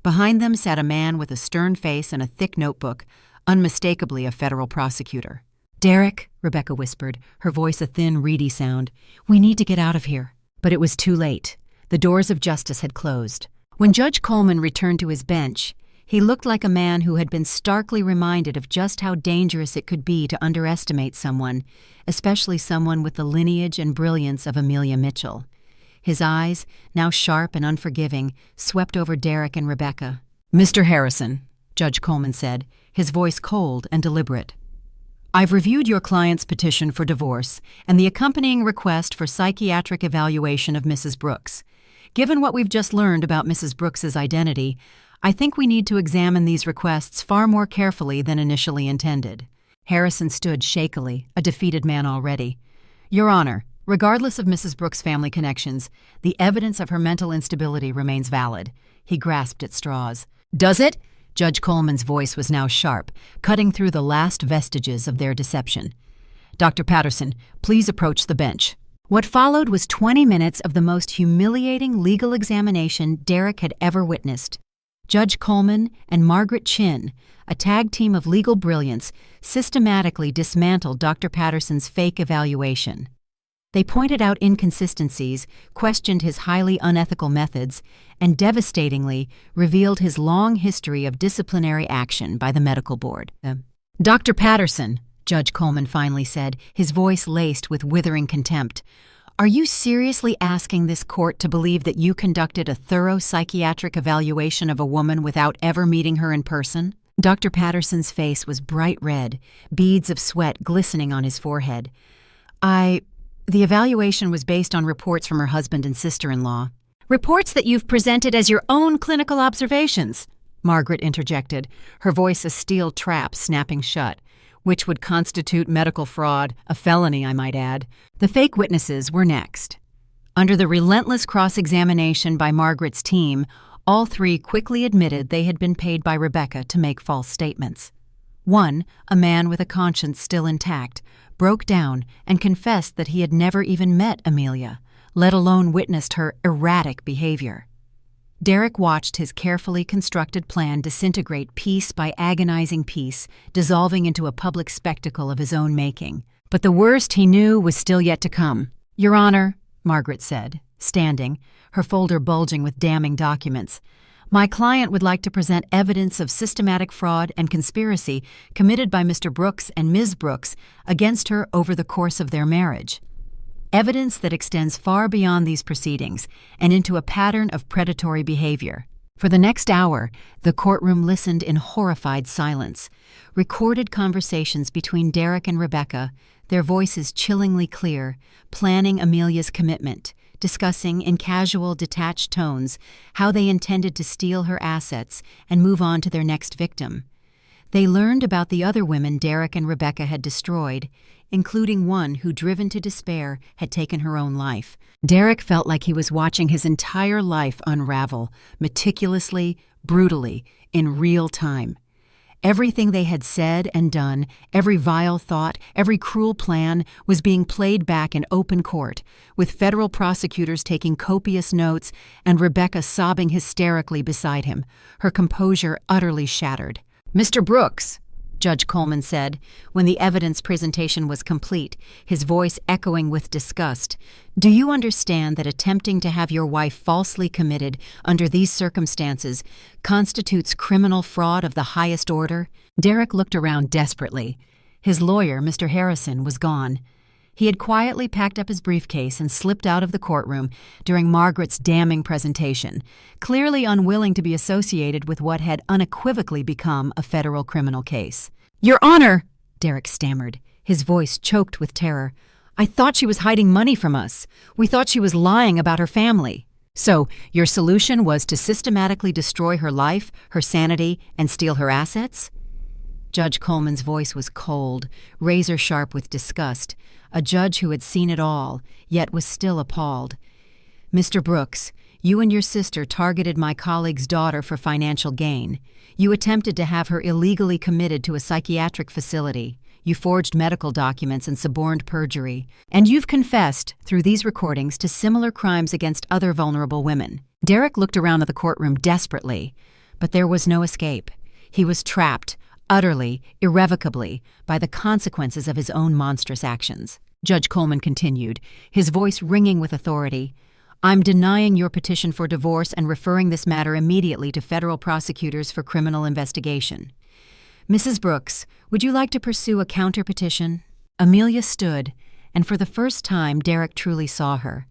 Behind them sat a man with a stern face and a thick notebook, unmistakably a federal prosecutor. "Derek," Rebecca whispered, her voice a thin, reedy sound, "we need to get out of here." But it was too late. The doors of justice had closed. When Judge Coleman returned to his bench, he looked like a man who had been starkly reminded of just how dangerous it could be to underestimate someone, especially someone with the lineage and brilliance of Amelia Mitchell. His eyes, now sharp and unforgiving, swept over Derek and Rebecca. "Mr. Harrison," Judge Coleman said, his voice cold and deliberate, "I've reviewed your client's petition for divorce and the accompanying request for psychiatric evaluation of Mrs. Brooks. Given what we've just learned about Mrs. Brooks's identity, I think we need to examine these requests far more carefully than initially intended." Harrison stood shakily, a defeated man already. "Your Honor, regardless of Mrs. Brooks' family connections, the evidence of her mental instability remains valid." He grasped at straws. "Does it?" Judge Coleman's voice was now sharp, cutting through the last vestiges of their deception. "Dr. Patterson, please approach the bench." What followed was 20 minutes of the most humiliating legal examination Derek had ever witnessed. Judge Coleman and Margaret Chin, a tag team of legal brilliance, systematically dismantled Dr. Patterson's fake evaluation. They pointed out inconsistencies, questioned his highly unethical methods, and devastatingly revealed his long history of disciplinary action by the medical board. "Dr. Patterson," Judge Coleman finally said, his voice laced with withering contempt, "are you seriously asking this court to believe that you conducted a thorough psychiatric evaluation of a woman without ever meeting her in person?" Dr. Patterson's face was bright red, beads of sweat glistening on his forehead. The evaluation was based on reports from her husband and sister-in-law." "Reports that you've presented as your own clinical observations," Margaret interjected, her voice a steel trap snapping shut. "Which would constitute medical fraud, a felony, I might add." The fake witnesses were next. Under the relentless cross-examination by Margaret's team, all three quickly admitted they had been paid by Rebecca to make false statements. One, a man with a conscience still intact, broke down and confessed that he had never even met Amelia, let alone witnessed her erratic behavior. Derek watched his carefully constructed plan disintegrate piece by agonizing piece, dissolving into a public spectacle of his own making. But the worst he knew was still yet to come. "Your Honor," Margaret said, standing, her folder bulging with damning documents, "my client would like to present evidence of systematic fraud and conspiracy committed by Mr. Brooks and Ms. Brooks against her over the course of their marriage. Evidence that extends far beyond these proceedings and into a pattern of predatory behavior." For the next hour, the courtroom listened in horrified silence. Recorded conversations between Derek and Rebecca, their voices chillingly clear, planning Amelia's commitment, discussing in casual, detached tones how they intended to steal her assets and move on to their next victim. They learned about the other women Derek and Rebecca had destroyed, including one who, driven to despair, had taken her own life. Derek felt like he was watching his entire life unravel, meticulously, brutally, in real time. Everything they had said and done, every vile thought, every cruel plan, was being played back in open court, with federal prosecutors taking copious notes and Rebecca sobbing hysterically beside him, her composure utterly shattered. "Mr. Brooks," Judge Coleman said, when the evidence presentation was complete, his voice echoing with disgust, "do you understand that attempting to have your wife falsely committed under these circumstances constitutes criminal fraud of the highest order?" Derek looked around desperately. His lawyer, Mr. Harrison, was gone. He had quietly packed up his briefcase and slipped out of the courtroom during Margaret's damning presentation, clearly unwilling to be associated with what had unequivocally become a federal criminal case. "Your Honor," Derek stammered, his voice choked with terror. "I thought she was hiding money from us. We thought she was lying about her family." "So, your solution was to systematically destroy her life, her sanity, and steal her assets?" Judge Coleman's voice was cold, razor-sharp with disgust, a judge who had seen it all, yet was still appalled. "Mr. Brooks, you and your sister targeted my colleague's daughter for financial gain. You attempted to have her illegally committed to a psychiatric facility. You forged medical documents and suborned perjury. And you've confessed, through these recordings, to similar crimes against other vulnerable women." Derek looked around at the courtroom desperately, but there was no escape. He was trapped, utterly, irrevocably, by the consequences of his own monstrous actions. Judge Coleman continued, his voice ringing with authority. "I'm denying your petition for divorce and referring this matter immediately to federal prosecutors for criminal investigation. Mrs. Brooks, would you like to pursue a counter-petition?" Amelia stood, and for the first time Derek truly saw her.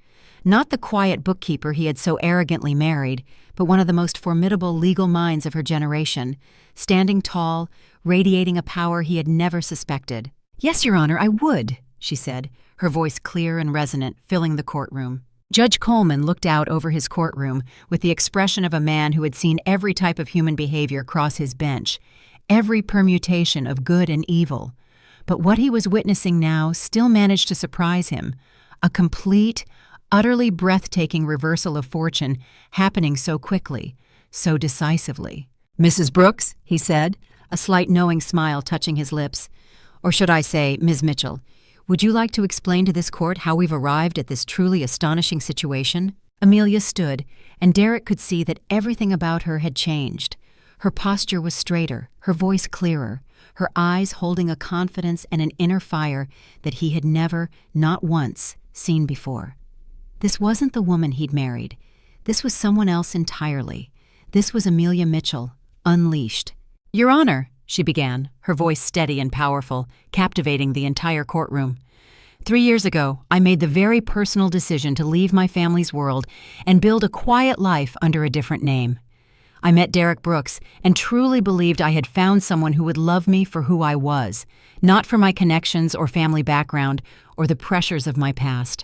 Not the quiet bookkeeper he had so arrogantly married, but one of the most formidable legal minds of her generation, standing tall, radiating a power he had never suspected. "Yes, Your Honor, I would," she said, her voice clear and resonant, filling the courtroom. Judge Coleman looked out over his courtroom with the expression of a man who had seen every type of human behavior cross his bench, every permutation of good and evil. But what he was witnessing now still managed to surprise him, a complete, utterly breathtaking reversal of fortune happening so quickly, so decisively. "Mrs. Brooks," he said, a slight knowing smile touching his lips. "Or should I say, Ms. Mitchell, would you like to explain to this court how we've arrived at this truly astonishing situation?" Amelia stood, and Derek could see that everything about her had changed. Her posture was straighter, her voice clearer, her eyes holding a confidence and an inner fire that he had never, not once, seen before. This wasn't the woman he'd married. This was someone else entirely. This was Amelia Mitchell, unleashed. "Your Honor," she began, her voice steady and powerful, captivating the entire courtroom. 3 years ago, I made the very personal decision to leave my family's world and build a quiet life under a different name. I met Derek Brooks and truly believed I had found someone who would love me for who I was, not for my connections or family background or the pressures of my past.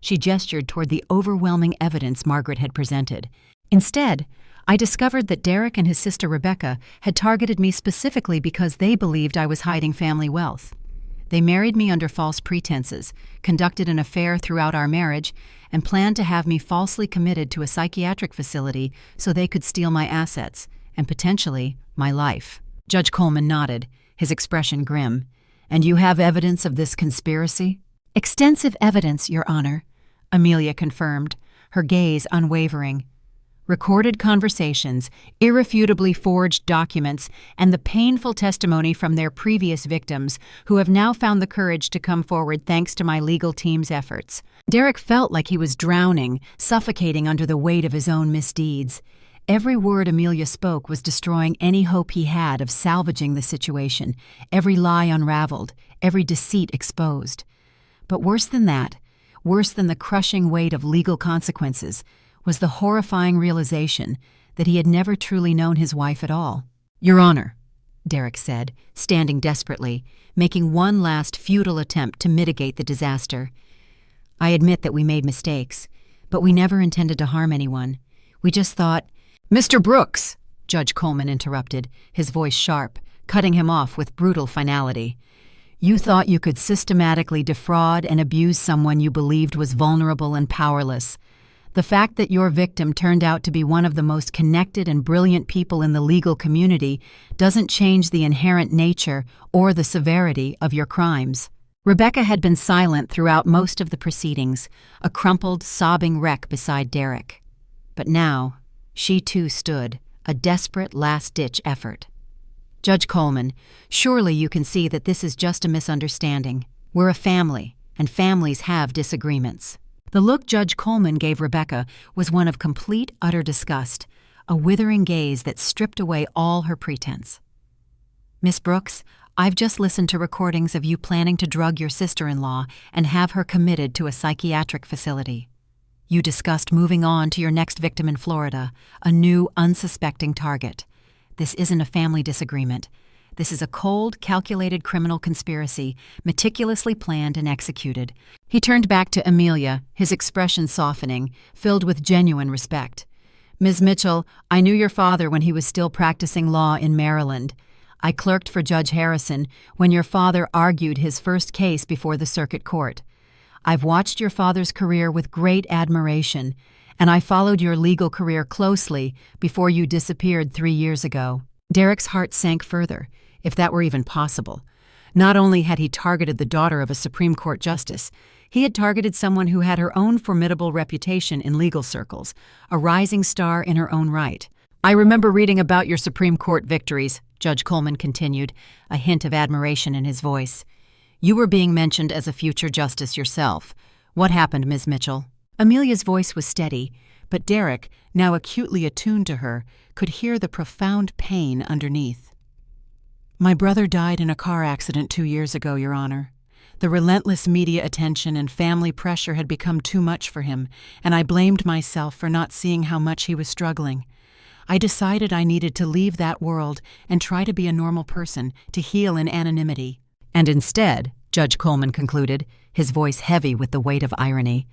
She gestured toward the overwhelming evidence Margaret had presented. Instead, I discovered that Derek and his sister Rebecca had targeted me specifically because they believed I was hiding family wealth. They married me under false pretenses, conducted an affair throughout our marriage, and planned to have me falsely committed to a psychiatric facility so they could steal my assets, and potentially my life. Judge Coleman nodded, his expression grim. "And you have evidence of this conspiracy?" "Extensive evidence, Your Honor," Amelia confirmed, her gaze unwavering. Recorded conversations, irrefutably forged documents, and the painful testimony from their previous victims who have now found the courage to come forward thanks to my legal team's efforts. Derek felt like he was drowning, suffocating under the weight of his own misdeeds. Every word Amelia spoke was destroying any hope he had of salvaging the situation, every lie unraveled, every deceit exposed. But worse than that, worse than the crushing weight of legal consequences, was the horrifying realization that he had never truly known his wife at all. "Your Honor," Derek said, standing desperately, making one last futile attempt to mitigate the disaster. "I admit that we made mistakes, but we never intended to harm anyone. We just thought—" "Mr. Brooks," Judge Coleman interrupted, his voice sharp, cutting him off with brutal finality. "You thought you could systematically defraud and abuse someone you believed was vulnerable and powerless. The fact that your victim turned out to be one of the most connected and brilliant people in the legal community doesn't change the inherent nature or the severity of your crimes." Rebecca had been silent throughout most of the proceedings, a crumpled, sobbing wreck beside Derek. But now, she too stood, a desperate last-ditch effort. "Judge Coleman, surely you can see that this is just a misunderstanding. We're a family, and families have disagreements." The look Judge Coleman gave Rebecca was one of complete, utter disgust, a withering gaze that stripped away all her pretense. "Miss Brooks, I've just listened to recordings of you planning to drug your sister-in-law and have her committed to a psychiatric facility. You discussed moving on to your next victim in Florida, a new, unsuspecting target. This isn't a family disagreement. This is a cold, calculated criminal conspiracy, meticulously planned and executed." He turned back to Amelia, his expression softening, filled with genuine respect. "Ms. Mitchell, I knew your father when he was still practicing law in Maryland. I clerked for Judge Harrison when your father argued his first case before the circuit court. I've watched your father's career with great admiration, and I followed your legal career closely before you disappeared 3 years ago." Derek's heart sank further, if that were even possible. Not only had he targeted the daughter of a Supreme Court justice, he had targeted someone who had her own formidable reputation in legal circles, a rising star in her own right. "I remember reading about your Supreme Court victories," Judge Coleman continued, a hint of admiration in his voice. "You were being mentioned as a future justice yourself. What happened, Ms. Mitchell?" Amelia's voice was steady, but Derek, now acutely attuned to her, could hear the profound pain underneath. "My brother died in a car accident 2 years ago, Your Honor. The relentless media attention and family pressure had become too much for him, and I blamed myself for not seeing how much he was struggling. I decided I needed to leave that world and try to be a normal person, to heal in anonymity." "And instead," Judge Coleman concluded, his voice heavy with the weight of irony,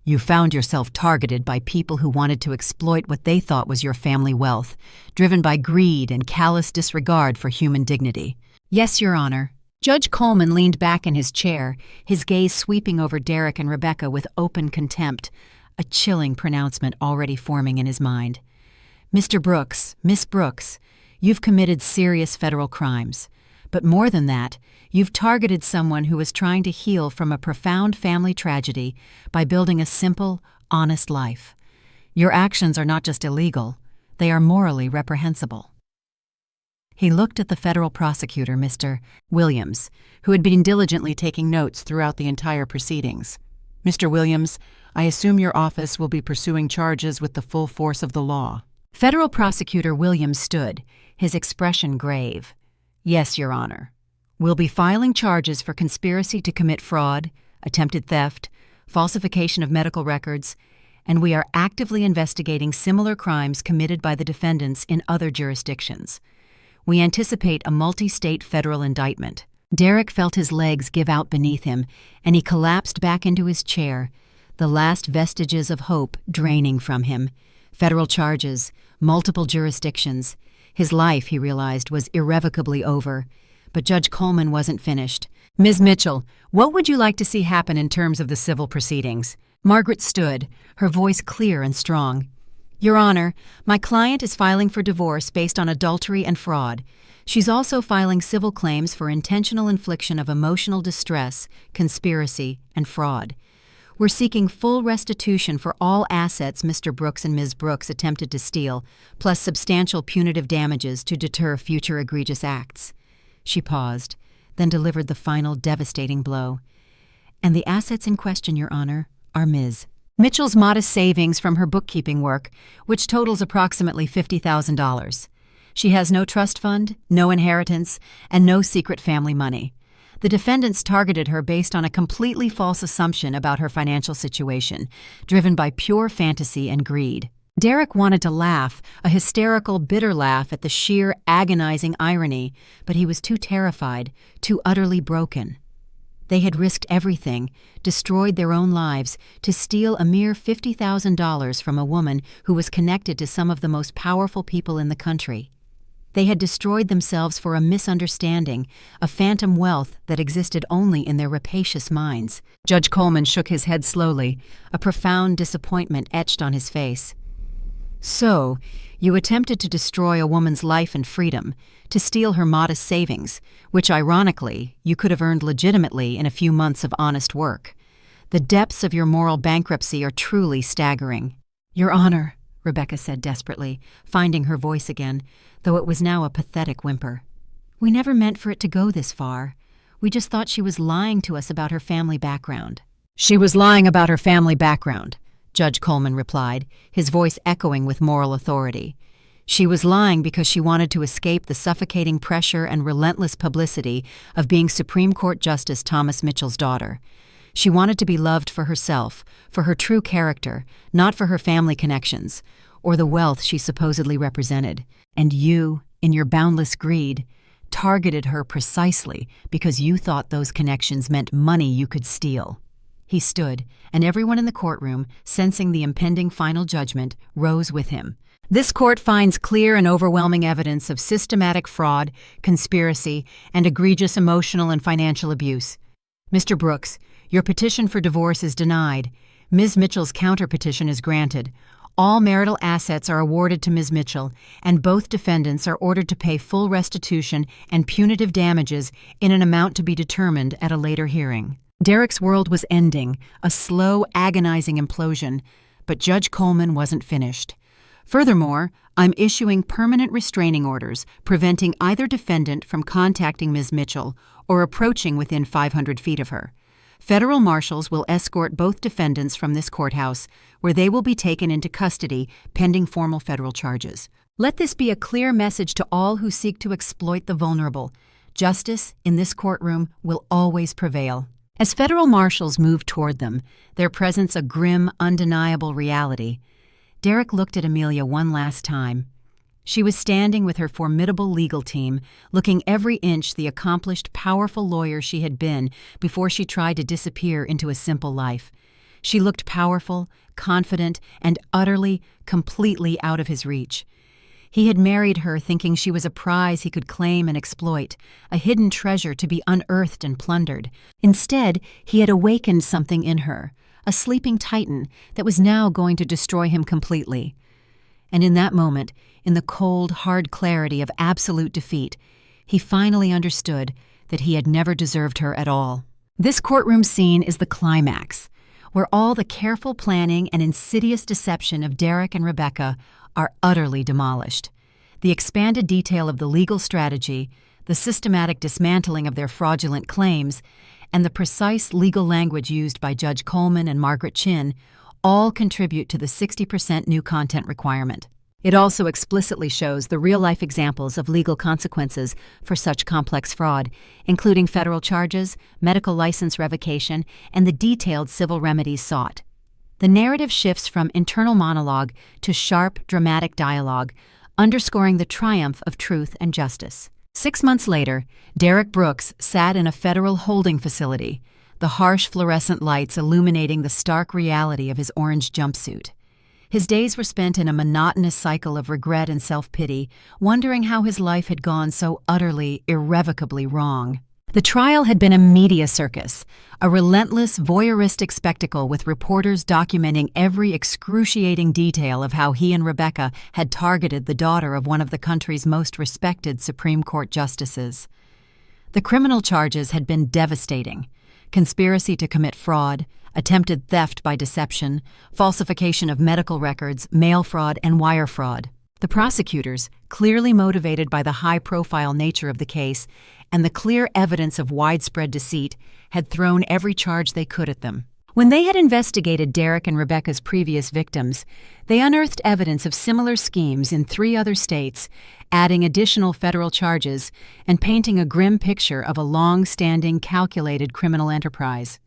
"you found yourself targeted by people who wanted to exploit what they thought was your family wealth, driven by greed and callous disregard for human dignity." "Yes, Your Honor." Judge Coleman leaned back in his chair, his gaze sweeping over Derek and Rebecca with open contempt, a chilling pronouncement already forming in his mind. "Mr. Brooks, Miss Brooks, you've committed serious federal crimes. But more than that, you've targeted someone who was trying to heal from a profound family tragedy by building a simple, honest life. Your actions are not just illegal, they are morally reprehensible." He looked at the federal prosecutor, Mr. Williams, who had been diligently taking notes throughout the entire proceedings. "Mr. Williams, I assume your office will be pursuing charges with the full force of the law." Federal Prosecutor Williams stood, his expression grave. "Yes, Your Honor. We'll be filing charges for conspiracy to commit fraud, attempted theft, falsification of medical records, and we are actively investigating similar crimes committed by the defendants in other jurisdictions. We anticipate a multi-state federal indictment." Derek felt his legs give out beneath him, and he collapsed back into his chair, the last vestiges of hope draining from him. Federal charges, multiple jurisdictions. His life, he realized, was irrevocably over. But Judge Coleman wasn't finished. "Ms. Mitchell, what would you like to see happen in terms of the civil proceedings?" Margaret stood, her voice clear and strong. "Your Honor, my client is filing for divorce based on adultery and fraud. She's also filing civil claims for intentional infliction of emotional distress, conspiracy, and fraud. We're seeking full restitution for all assets Mr. Brooks and Ms. Brooks attempted to steal, plus substantial punitive damages to deter future egregious acts." She paused, then delivered the final devastating blow. "And the assets in question, Your Honor, are Ms. Mitchell's modest savings from her bookkeeping work, which totals approximately $50,000. She has no trust fund, no inheritance, and no secret family money. The defendants targeted her based on a completely false assumption about her financial situation, driven by pure fantasy and greed." Derek wanted to laugh, a hysterical, bitter laugh at the sheer, agonizing irony, but he was too terrified, too utterly broken. They had risked everything, destroyed their own lives, to steal a mere $50,000 from a woman who was connected to some of the most powerful people in the country. They had destroyed themselves for a misunderstanding, a phantom wealth that existed only in their rapacious minds. Judge Coleman shook his head slowly, a profound disappointment etched on his face. "So, you attempted to destroy a woman's life and freedom, to steal her modest savings, which, ironically, you could have earned legitimately in a few months of honest work. The depths of your moral bankruptcy are truly staggering." "Your Honor," Rebecca said desperately, finding her voice again, though it was now a pathetic whimper. "We never meant for it to go this far. We just thought she was lying to us about her family background." "She was lying about her family background," Judge Coleman replied, his voice echoing with moral authority. "She was lying because she wanted to escape the suffocating pressure and relentless publicity of being Supreme Court Justice Thomas Mitchell's daughter. She wanted to be loved for herself, for her true character, not for her family connections, or the wealth she supposedly represented. And you, in your boundless greed, targeted her precisely because you thought those connections meant money you could steal. He stood, and everyone in the courtroom, sensing the impending final judgment, rose with him. This court finds clear and overwhelming evidence of systematic fraud, conspiracy, and egregious emotional and financial abuse. Mr. Brooks, your petition for divorce is denied. Ms. Mitchell's counterpetition is granted. All marital assets are awarded to Ms. Mitchell, and both defendants are ordered to pay full restitution and punitive damages in an amount to be determined at a later hearing. Derek's world was ending, a slow, agonizing implosion, but Judge Coleman wasn't finished. Furthermore, I'm issuing permanent restraining orders preventing either defendant from contacting Ms. Mitchell or approaching within 500 feet of her. Federal marshals will escort both defendants from this courthouse, where they will be taken into custody pending formal federal charges. Let this be a clear message to all who seek to exploit the vulnerable. Justice in this courtroom will always prevail. As federal marshals moved toward them, their presence a grim, undeniable reality, Derek looked at Amelia one last time. She was standing with her formidable legal team, looking every inch the accomplished, powerful lawyer she had been before she tried to disappear into a simple life. She looked powerful, confident, and utterly, completely out of his reach. He had married her thinking she was a prize he could claim and exploit, a hidden treasure to be unearthed and plundered. Instead, he had awakened something in her, a sleeping titan that was now going to destroy him completely. And in that moment, in the cold, hard clarity of absolute defeat, he finally understood that he had never deserved her at all. This courtroom scene is the climax, where all the careful planning and insidious deception of Derek and Rebecca are utterly demolished. The expanded detail of the legal strategy, the systematic dismantling of their fraudulent claims, and the precise legal language used by Judge Coleman and Margaret Chin all contribute to the 60% new content requirement. It also explicitly shows the real-life examples of legal consequences for such complex fraud, including federal charges, medical license revocation, and the detailed civil remedies sought. The narrative shifts from internal monologue to sharp, dramatic dialogue, underscoring the triumph of truth and justice. 6 months later, Derek Brooks sat in a federal holding facility, the harsh fluorescent lights illuminating the stark reality of his orange jumpsuit. His days were spent in a monotonous cycle of regret and self-pity, wondering how his life had gone so utterly, irrevocably wrong. The trial had been a media circus, a relentless, voyeuristic spectacle with reporters documenting every excruciating detail of how he and Rebecca had targeted the daughter of one of the country's most respected Supreme Court justices. The criminal charges had been devastating: conspiracy to commit fraud, attempted theft by deception, falsification of medical records, mail fraud, and wire fraud. The prosecutors, clearly motivated by the high-profile nature of the case and the clear evidence of widespread deceit, had thrown every charge they could at them. When they had investigated Derek and Rebecca's previous victims, they unearthed evidence of similar schemes in 3 other states, adding additional federal charges and painting a grim picture of a long-standing, calculated criminal enterprise.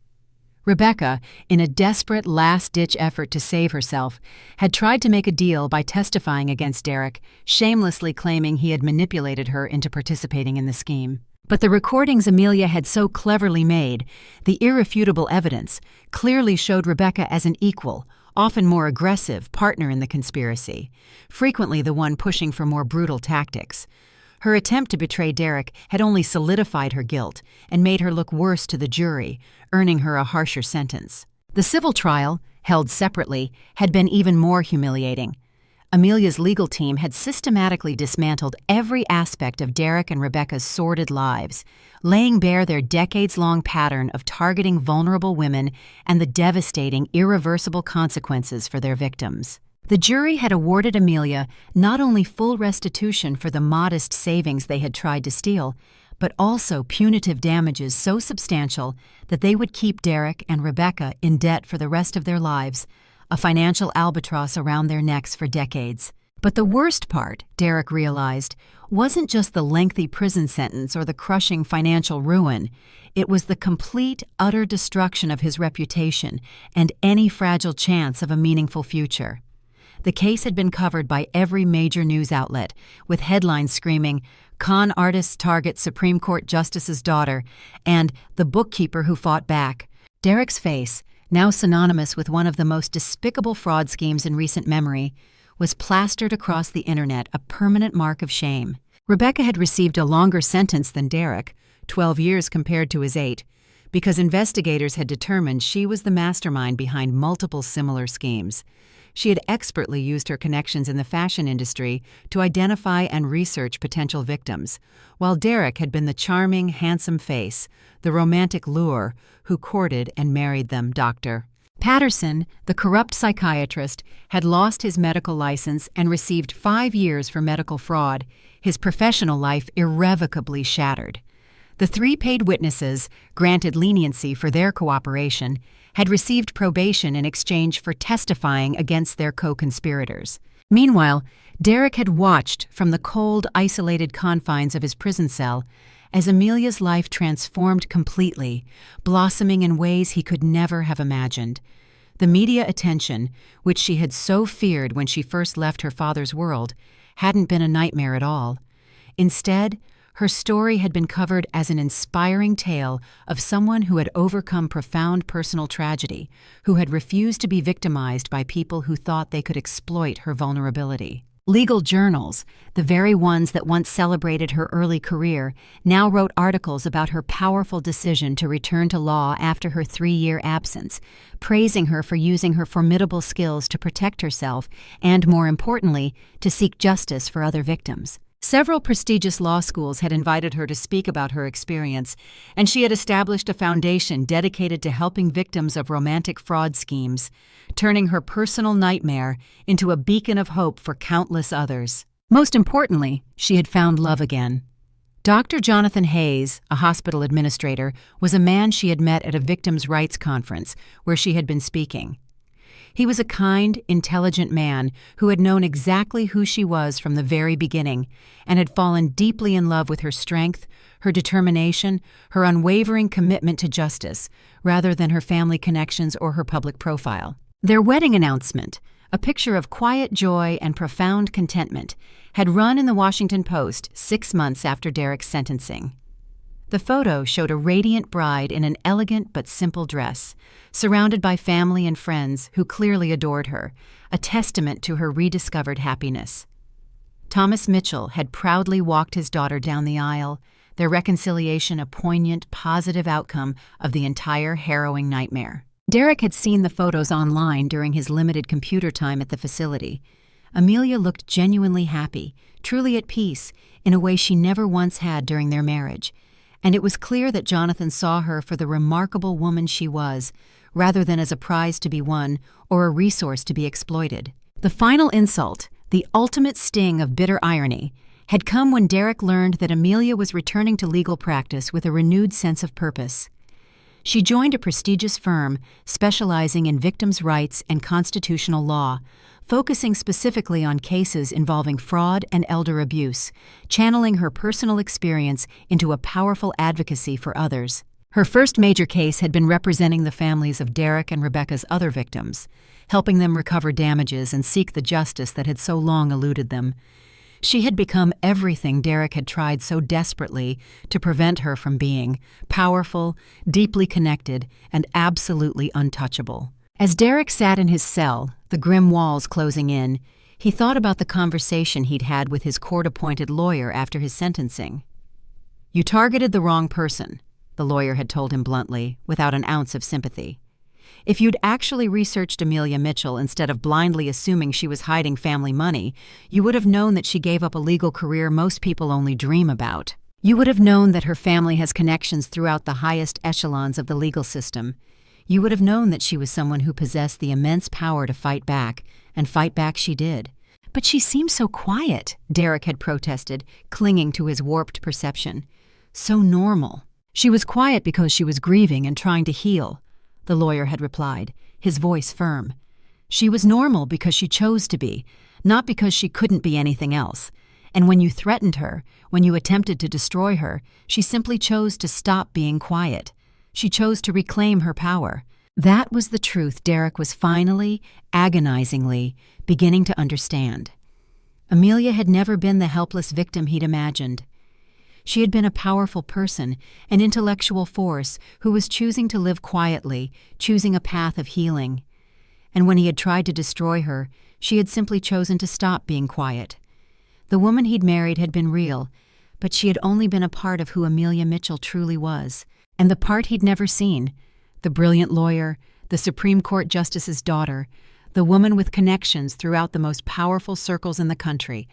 Rebecca, in a desperate last-ditch effort to save herself, had tried to make a deal by testifying against Derek, shamelessly claiming he had manipulated her into participating in the scheme. But the recordings Amelia had so cleverly made, the irrefutable evidence, clearly showed Rebecca as an equal, often more aggressive, partner in the conspiracy, frequently the one pushing for more brutal tactics. Her attempt to betray Derek had only solidified her guilt and made her look worse to the jury, earning her a harsher sentence. The civil trial, held separately, had been even more humiliating. Amelia's legal team had systematically dismantled every aspect of Derek and Rebecca's sordid lives, laying bare their decades-long pattern of targeting vulnerable women and the devastating, irreversible consequences for their victims. The jury had awarded Amelia not only full restitution for the modest savings they had tried to steal, but also punitive damages so substantial that they would keep Derek and Rebecca in debt for the rest of their lives, a financial albatross around their necks for decades. But the worst part, Derek realized, wasn't just the lengthy prison sentence or the crushing financial ruin. It was the complete, utter destruction of his reputation and any fragile chance of a meaningful future. The case had been covered by every major news outlet, with headlines screaming, "Con artists target Supreme Court Justice's daughter," and "The bookkeeper who fought back." Derek's face, now synonymous with one of the most despicable fraud schemes in recent memory, was plastered across the internet, a permanent mark of shame. Rebecca had received a longer sentence than Derek, 12 years compared to his 8, because investigators had determined she was the mastermind behind multiple similar schemes. She had expertly used her connections in the fashion industry to identify and research potential victims, while Derek had been the charming, handsome face, the romantic lure, who courted and married them. Dr. Patterson, the corrupt psychiatrist, had lost his medical license and received 5 years for medical fraud, his professional life irrevocably shattered. The 3 paid witnesses, granted leniency for their cooperation, had received probation in exchange for testifying against their co-conspirators. Meanwhile, Derek had watched from the cold, isolated confines of his prison cell as Amelia's life transformed completely, blossoming in ways he could never have imagined. The media attention, which she had so feared when she first left her father's world, hadn't been a nightmare at all. Instead, her story had been covered as an inspiring tale of someone who had overcome profound personal tragedy, who had refused to be victimized by people who thought they could exploit her vulnerability. Legal journals, the very ones that once celebrated her early career, now wrote articles about her powerful decision to return to law after her 3-year absence, praising her for using her formidable skills to protect herself and, more importantly, to seek justice for other victims. Several prestigious law schools had invited her to speak about her experience, and she had established a foundation dedicated to helping victims of romantic fraud schemes, turning her personal nightmare into a beacon of hope for countless others. Most importantly, she had found love again. Dr. Jonathan Hayes, a hospital administrator, was a man she had met at a victims' rights conference where she had been speaking. He was a kind, intelligent man who had known exactly who she was from the very beginning and had fallen deeply in love with her strength, her determination, her unwavering commitment to justice, rather than her family connections or her public profile. Their wedding announcement, a picture of quiet joy and profound contentment, had run in the Washington Post 6 months after Derek's sentencing. The photo showed a radiant bride in an elegant but simple dress, surrounded by family and friends who clearly adored her, a testament to her rediscovered happiness. Thomas Mitchell had proudly walked his daughter down the aisle, their reconciliation a poignant, positive outcome of the entire harrowing nightmare. Derek had seen the photos online during his limited computer time at the facility. Amelia looked genuinely happy, truly at peace, in a way she never once had during their marriage. And it was clear that Jonathan saw her for the remarkable woman she was, rather than as a prize to be won or a resource to be exploited. The final insult, the ultimate sting of bitter irony, had come when Derek learned that Amelia was returning to legal practice with a renewed sense of purpose. She joined a prestigious firm specializing in victims' rights and constitutional law, focusing specifically on cases involving fraud and elder abuse, channeling her personal experience into a powerful advocacy for others. Her first major case had been representing the families of Derek and Rebecca's other victims, helping them recover damages and seek the justice that had so long eluded them. She had become everything Derek had tried so desperately to prevent her from being: powerful, deeply connected, and absolutely untouchable. As Derek sat in his cell, the grim walls closing in, he thought about the conversation he'd had with his court-appointed lawyer after his sentencing. "You targeted the wrong person," the lawyer had told him bluntly, without an ounce of sympathy. "If you'd actually researched Amelia Mitchell instead of blindly assuming she was hiding family money, you would have known that she gave up a legal career most people only dream about. You would have known that her family has connections throughout the highest echelons of the legal system. You would have known that she was someone who possessed the immense power to fight back, and fight back she did." "But she seems so quiet," Derek had protested, clinging to his warped perception. "So normal." "She was quiet because she was grieving and trying to heal," the lawyer had replied, his voice firm. "She was normal because she chose to be, not because she couldn't be anything else. And when you threatened her, when you attempted to destroy her, she simply chose to stop being quiet. She chose to reclaim her power. That was the truth Derek was finally, agonizingly, beginning to understand. Amelia had never been the helpless victim he'd imagined. She had been a powerful person, an intellectual force who was choosing to live quietly, choosing a path of healing. And when he had tried to destroy her, she had simply chosen to stop being quiet. The woman he'd married had been real, but she had only been a part of who Amelia Mitchell truly was, and the part he'd never seen, the brilliant lawyer, the Supreme Court Justice's daughter, the woman with connections throughout the most powerful circles in the country,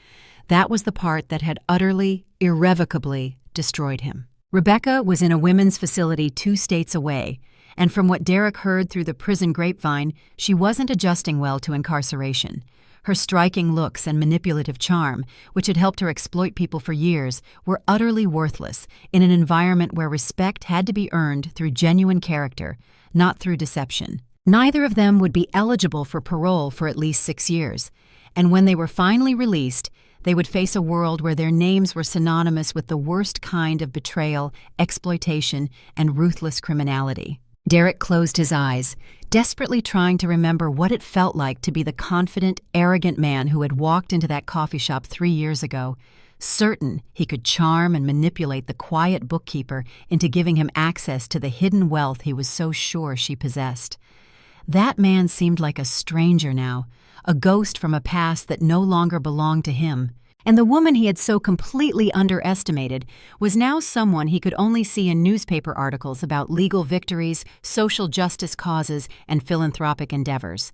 that was the part that had utterly, irrevocably destroyed him. Rebecca was in a women's facility 2 states away, and from what Derek heard through the prison grapevine, she wasn't adjusting well to incarceration. Her striking looks and manipulative charm, which had helped her exploit people for years, were utterly worthless in an environment where respect had to be earned through genuine character, not through deception. Neither of them would be eligible for parole for at least 6 years, and when they were finally released, they would face a world where their names were synonymous with the worst kind of betrayal, exploitation, and ruthless criminality. Derek closed his eyes, desperately trying to remember what it felt like to be the confident, arrogant man who had walked into that coffee shop 3 years ago, certain he could charm and manipulate the quiet bookkeeper into giving him access to the hidden wealth he was so sure she possessed. That man seemed like a stranger now, a ghost from a past that no longer belonged to him. And the woman he had so completely underestimated was now someone he could only see in newspaper articles about legal victories, social justice causes, and philanthropic endeavors.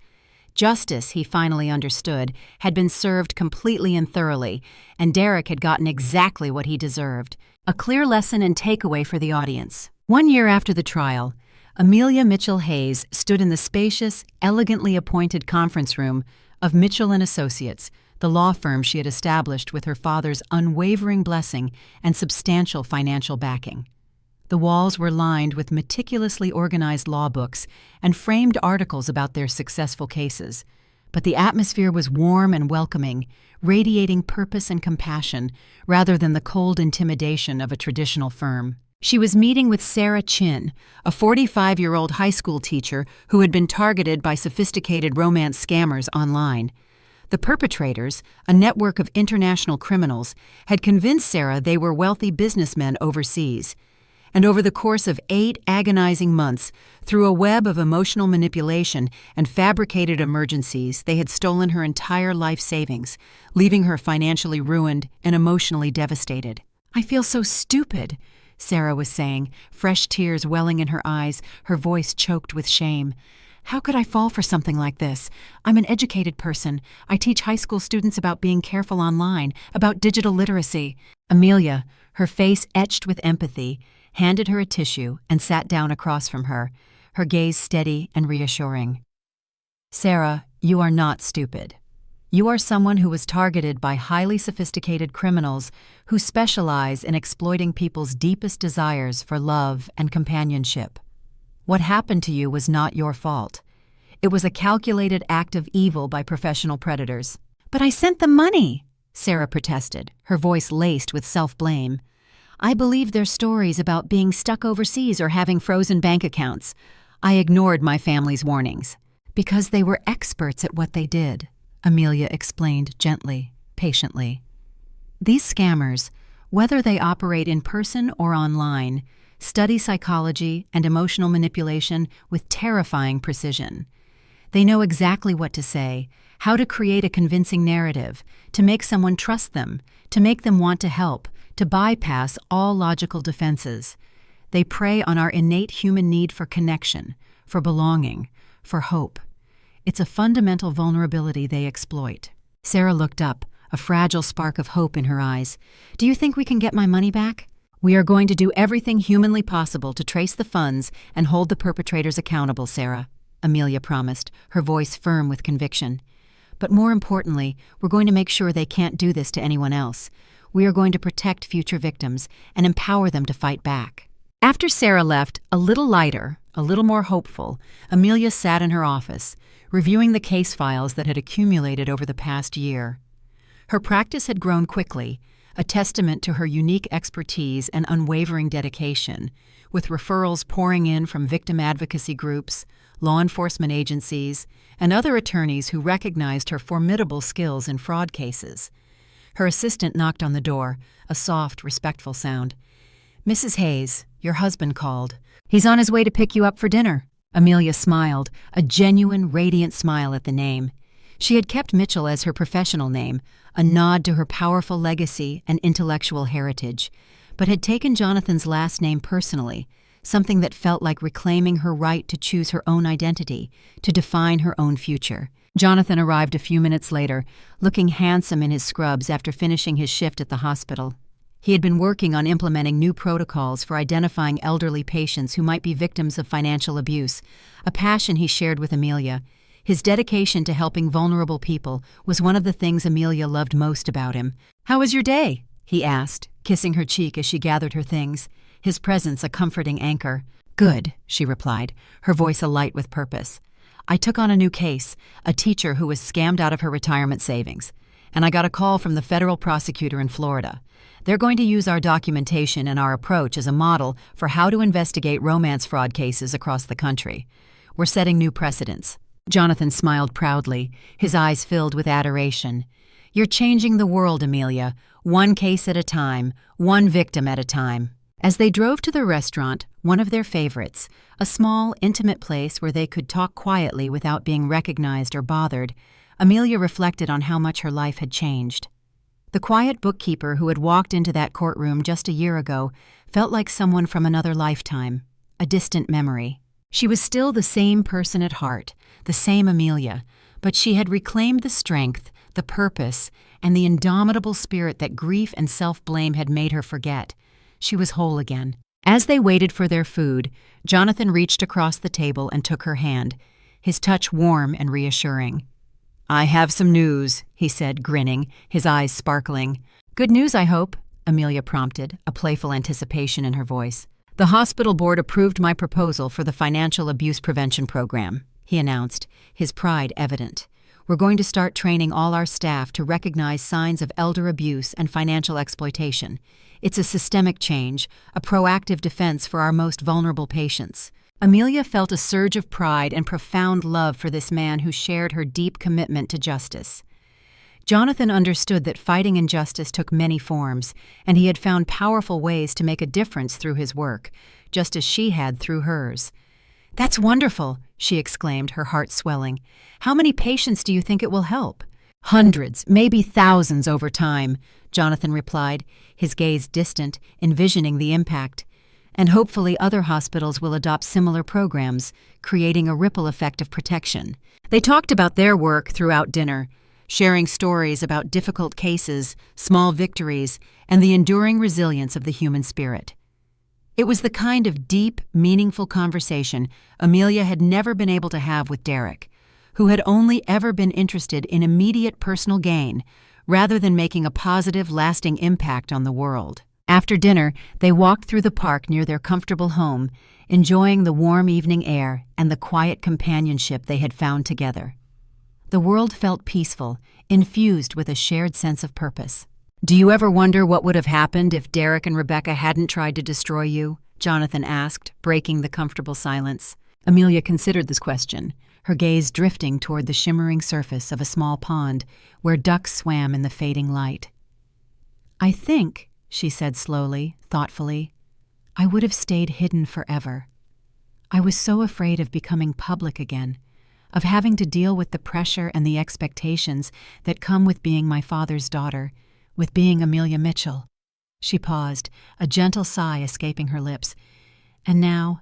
Justice, he finally understood, had been served completely and thoroughly, and Derek had gotten exactly what he deserved. A clear lesson and takeaway for the audience. 1 year after the trial, Amelia Mitchell Hayes stood in the spacious, elegantly appointed conference room of Mitchell & Associates, the law firm she had established with her father's unwavering blessing and substantial financial backing. The walls were lined with meticulously organized law books and framed articles about their successful cases, but the atmosphere was warm and welcoming, radiating purpose and compassion rather than the cold intimidation of a traditional firm. She was meeting with Sarah Chin, a 45-year-old high school teacher who had been targeted by sophisticated romance scammers online. The perpetrators, a network of international criminals, had convinced Sarah they were wealthy businessmen overseas. And over the course of 8 agonizing months, through a web of emotional manipulation and fabricated emergencies, they had stolen her entire life savings, leaving her financially ruined and emotionally devastated. "I feel so stupid," Sarah was saying, fresh tears welling in her eyes, her voice choked with shame. "How could I fall for something like this? I'm an educated person. I teach high school students about being careful online, about digital literacy." Amelia, her face etched with empathy, handed her a tissue and sat down across from her, her gaze steady and reassuring. "Sarah, you are not stupid. You are someone who was targeted by highly sophisticated criminals who specialize in exploiting people's deepest desires for love and companionship. What happened to you was not your fault. It was a calculated act of evil by professional predators." "But I sent them money," Sarah protested, her voice laced with self-blame. "I believed their stories about being stuck overseas or having frozen bank accounts. I ignored my family's warnings." "Because they were experts at what they did," Amelia explained gently, patiently. "These scammers, whether they operate in person or online, study psychology and emotional manipulation with terrifying precision. They know exactly what to say, how to create a convincing narrative, to make someone trust them, to make them want to help, to bypass all logical defenses. They prey on our innate human need for connection, for belonging, for hope. It's a fundamental vulnerability they exploit." Sarah looked up, a fragile spark of hope in her eyes. "Do you think we can get my money back?" "We are going to do everything humanly possible to trace the funds and hold the perpetrators accountable, Sarah," Amelia promised, her voice firm with conviction. "But more importantly, we're going to make sure they can't do this to anyone else. We are going to protect future victims and empower them to fight back." After Sarah left, a little lighter, a little more hopeful, Amelia sat in her office, reviewing the case files that had accumulated over the past year. Her practice had grown quickly, a testament to her unique expertise and unwavering dedication, with referrals pouring in from victim advocacy groups, law enforcement agencies, and other attorneys who recognized her formidable skills in fraud cases. Her assistant knocked on the door, a soft, respectful sound. "Mrs. Hayes, your husband called. He's on his way to pick you up for dinner." Amelia smiled, a genuine, radiant smile at the name. She had kept Mitchell as her professional name, a nod to her powerful legacy and intellectual heritage, but had taken Jonathan's last name personally, something that felt like reclaiming her right to choose her own identity, to define her own future. Jonathan arrived a few minutes later, looking handsome in his scrubs after finishing his shift at the hospital. He had been working on implementing new protocols for identifying elderly patients who might be victims of financial abuse, a passion he shared with Amelia. His dedication to helping vulnerable people was one of the things Amelia loved most about him. "How was your day?" he asked, kissing her cheek as she gathered her things, his presence a comforting anchor. "Good," she replied, her voice alight with purpose. "I took on a new case, a teacher who was scammed out of her retirement savings, and I got a call from the federal prosecutor in Florida. They're going to use our documentation and our approach as a model for how to investigate romance fraud cases across the country. We're setting new precedents." Jonathan smiled proudly, his eyes filled with adoration. "You're changing the world, Amelia, one case at a time, one victim at a time." As they drove to the restaurant, one of their favorites, a small, intimate place where they could talk quietly without being recognized or bothered, Amelia reflected on how much her life had changed. The quiet bookkeeper who had walked into that courtroom just a year ago felt like someone from another lifetime, a distant memory. She was still the same person at heart, the same Amelia, but she had reclaimed the strength, the purpose, and the indomitable spirit that grief and self-blame had made her forget. She was whole again. As they waited for their food, Jonathan reached across the table and took her hand, his touch warm and reassuring. "I have some news," he said, grinning, his eyes sparkling. "Good news, I hope," Amelia prompted, a playful anticipation in her voice. "The hospital board approved my proposal for the financial abuse prevention program," he announced, his pride evident. "We're going to start training all our staff to recognize signs of elder abuse and financial exploitation. It's a systemic change, a proactive defense for our most vulnerable patients." Amelia felt a surge of pride and profound love for this man who shared her deep commitment to justice. Jonathan understood that fighting injustice took many forms, and he had found powerful ways to make a difference through his work, just as she had through hers. "That's wonderful," she exclaimed, her heart swelling. "How many patients do you think it will help?" "Hundreds, maybe thousands over time," Jonathan replied, his gaze distant, envisioning the impact. "And hopefully other hospitals will adopt similar programs, creating a ripple effect of protection." They talked about their work throughout dinner, sharing stories about difficult cases, small victories, and the enduring resilience of the human spirit. It was the kind of deep, meaningful conversation Amelia had never been able to have with Derek, who had only ever been interested in immediate personal gain, rather than making a positive, lasting impact on the world. After dinner, they walked through the park near their comfortable home, enjoying the warm evening air and the quiet companionship they had found together. The world felt peaceful, infused with a shared sense of purpose. "Do you ever wonder what would have happened if Derek and Rebecca hadn't tried to destroy you?" Jonathan asked, breaking the comfortable silence. Amelia considered this question, her gaze drifting toward the shimmering surface of a small pond where ducks swam in the fading light. "I think," she said slowly, thoughtfully, "I would have stayed hidden forever. I was so afraid of becoming public again, of having to deal with the pressure and the expectations that come with being my father's daughter, with being Amelia Mitchell." She paused, a gentle sigh escaping her lips. "And now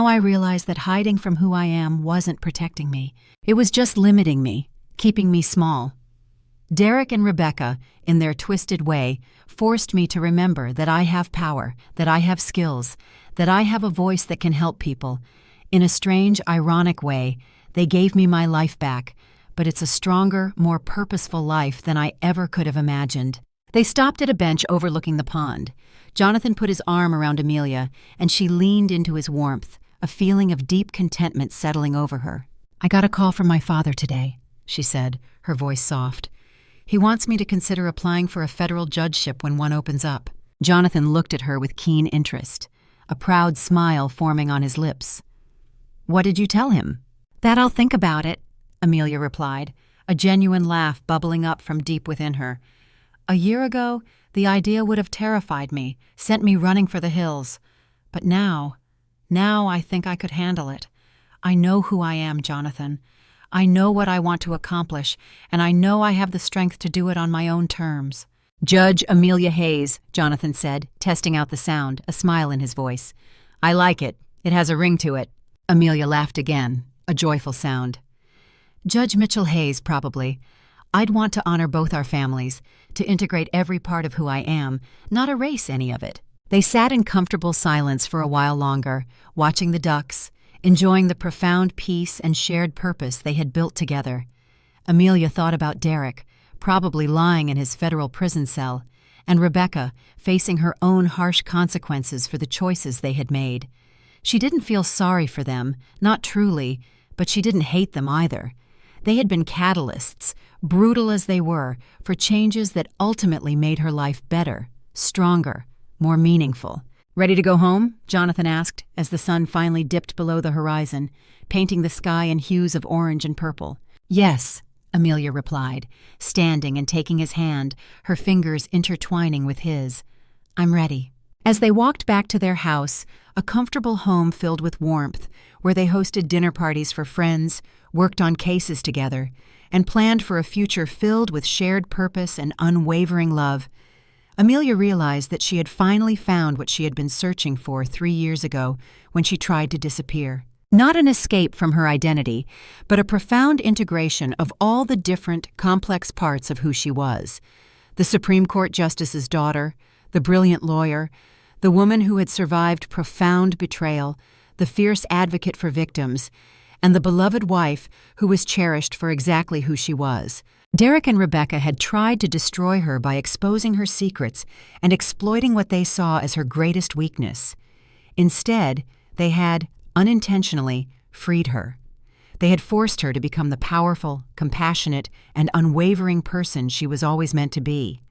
I realize that hiding from who I am wasn't protecting me. It was just limiting me, keeping me small. Derek and Rebecca, in their twisted way, forced me to remember that I have power, that I have skills, that I have a voice that can help people. In a strange, ironic way, they gave me my life back, but it's a stronger, more purposeful life than I ever could have imagined." They stopped at a bench overlooking the pond. Jonathan put his arm around Amelia, and she leaned into his warmth, a feeling of deep contentment settling over her. "I got a call from my father today," she said, her voice soft. "He wants me to consider applying for a federal judgeship when one opens up." Jonathan looked at her with keen interest, a proud smile forming on his lips. What did you tell him? That I'll think about it, Amelia replied, a genuine laugh bubbling up from deep within her. A year ago, the idea would have terrified me, sent me running for the hills. But now I think I could handle it. I know who I am, Jonathan. I know what I want to accomplish, and I know I have the strength to do it on my own terms. Judge Amelia Hayes, Jonathan said, testing out the sound, a smile in his voice. I like it. It has a ring to it. Amelia laughed again, a joyful sound. Judge Mitchell Hayes, probably. I'd want to honor both our families, to integrate every part of who I am, not erase any of it. They sat in comfortable silence for a while longer, watching the ducks, enjoying the profound peace and shared purpose they had built together. Amelia thought about Derek, probably lying in his federal prison cell, and Rebecca, facing her own harsh consequences for the choices they had made. She didn't feel sorry for them, not truly, but she didn't hate them either. They had been catalysts, brutal as they were, for changes that ultimately made her life better, stronger, more meaningful. Ready to go home? Jonathan asked, as the sun finally dipped below the horizon, painting the sky in hues of orange and purple. Yes, Amelia replied, standing and taking his hand, her fingers intertwining with his. I'm ready. As they walked back to their house, a comfortable home filled with warmth, where they hosted dinner parties for friends, worked on cases together, and planned for a future filled with shared purpose and unwavering love, Amelia realized that she had finally found what she had been searching for 3 years ago when she tried to disappear. Not an escape from her identity, but a profound integration of all the different, complex parts of who she was. The Supreme Court Justice's daughter, the brilliant lawyer, the woman who had survived profound betrayal, the fierce advocate for victims, and the beloved wife who was cherished for exactly who she was. Derek and Rebecca had tried to destroy her by exposing her secrets and exploiting what they saw as her greatest weakness. Instead, they had, unintentionally, freed her. They had forced her to become the powerful, compassionate, and unwavering person she was always meant to be.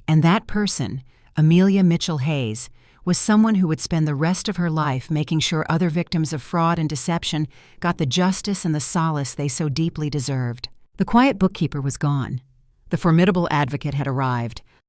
And that person, Amelia Mitchell Hayes, was someone who would spend the rest of her life making sure other victims of fraud and deception got the justice and the solace they so deeply deserved. The quiet bookkeeper was gone. The formidable advocate had arrived,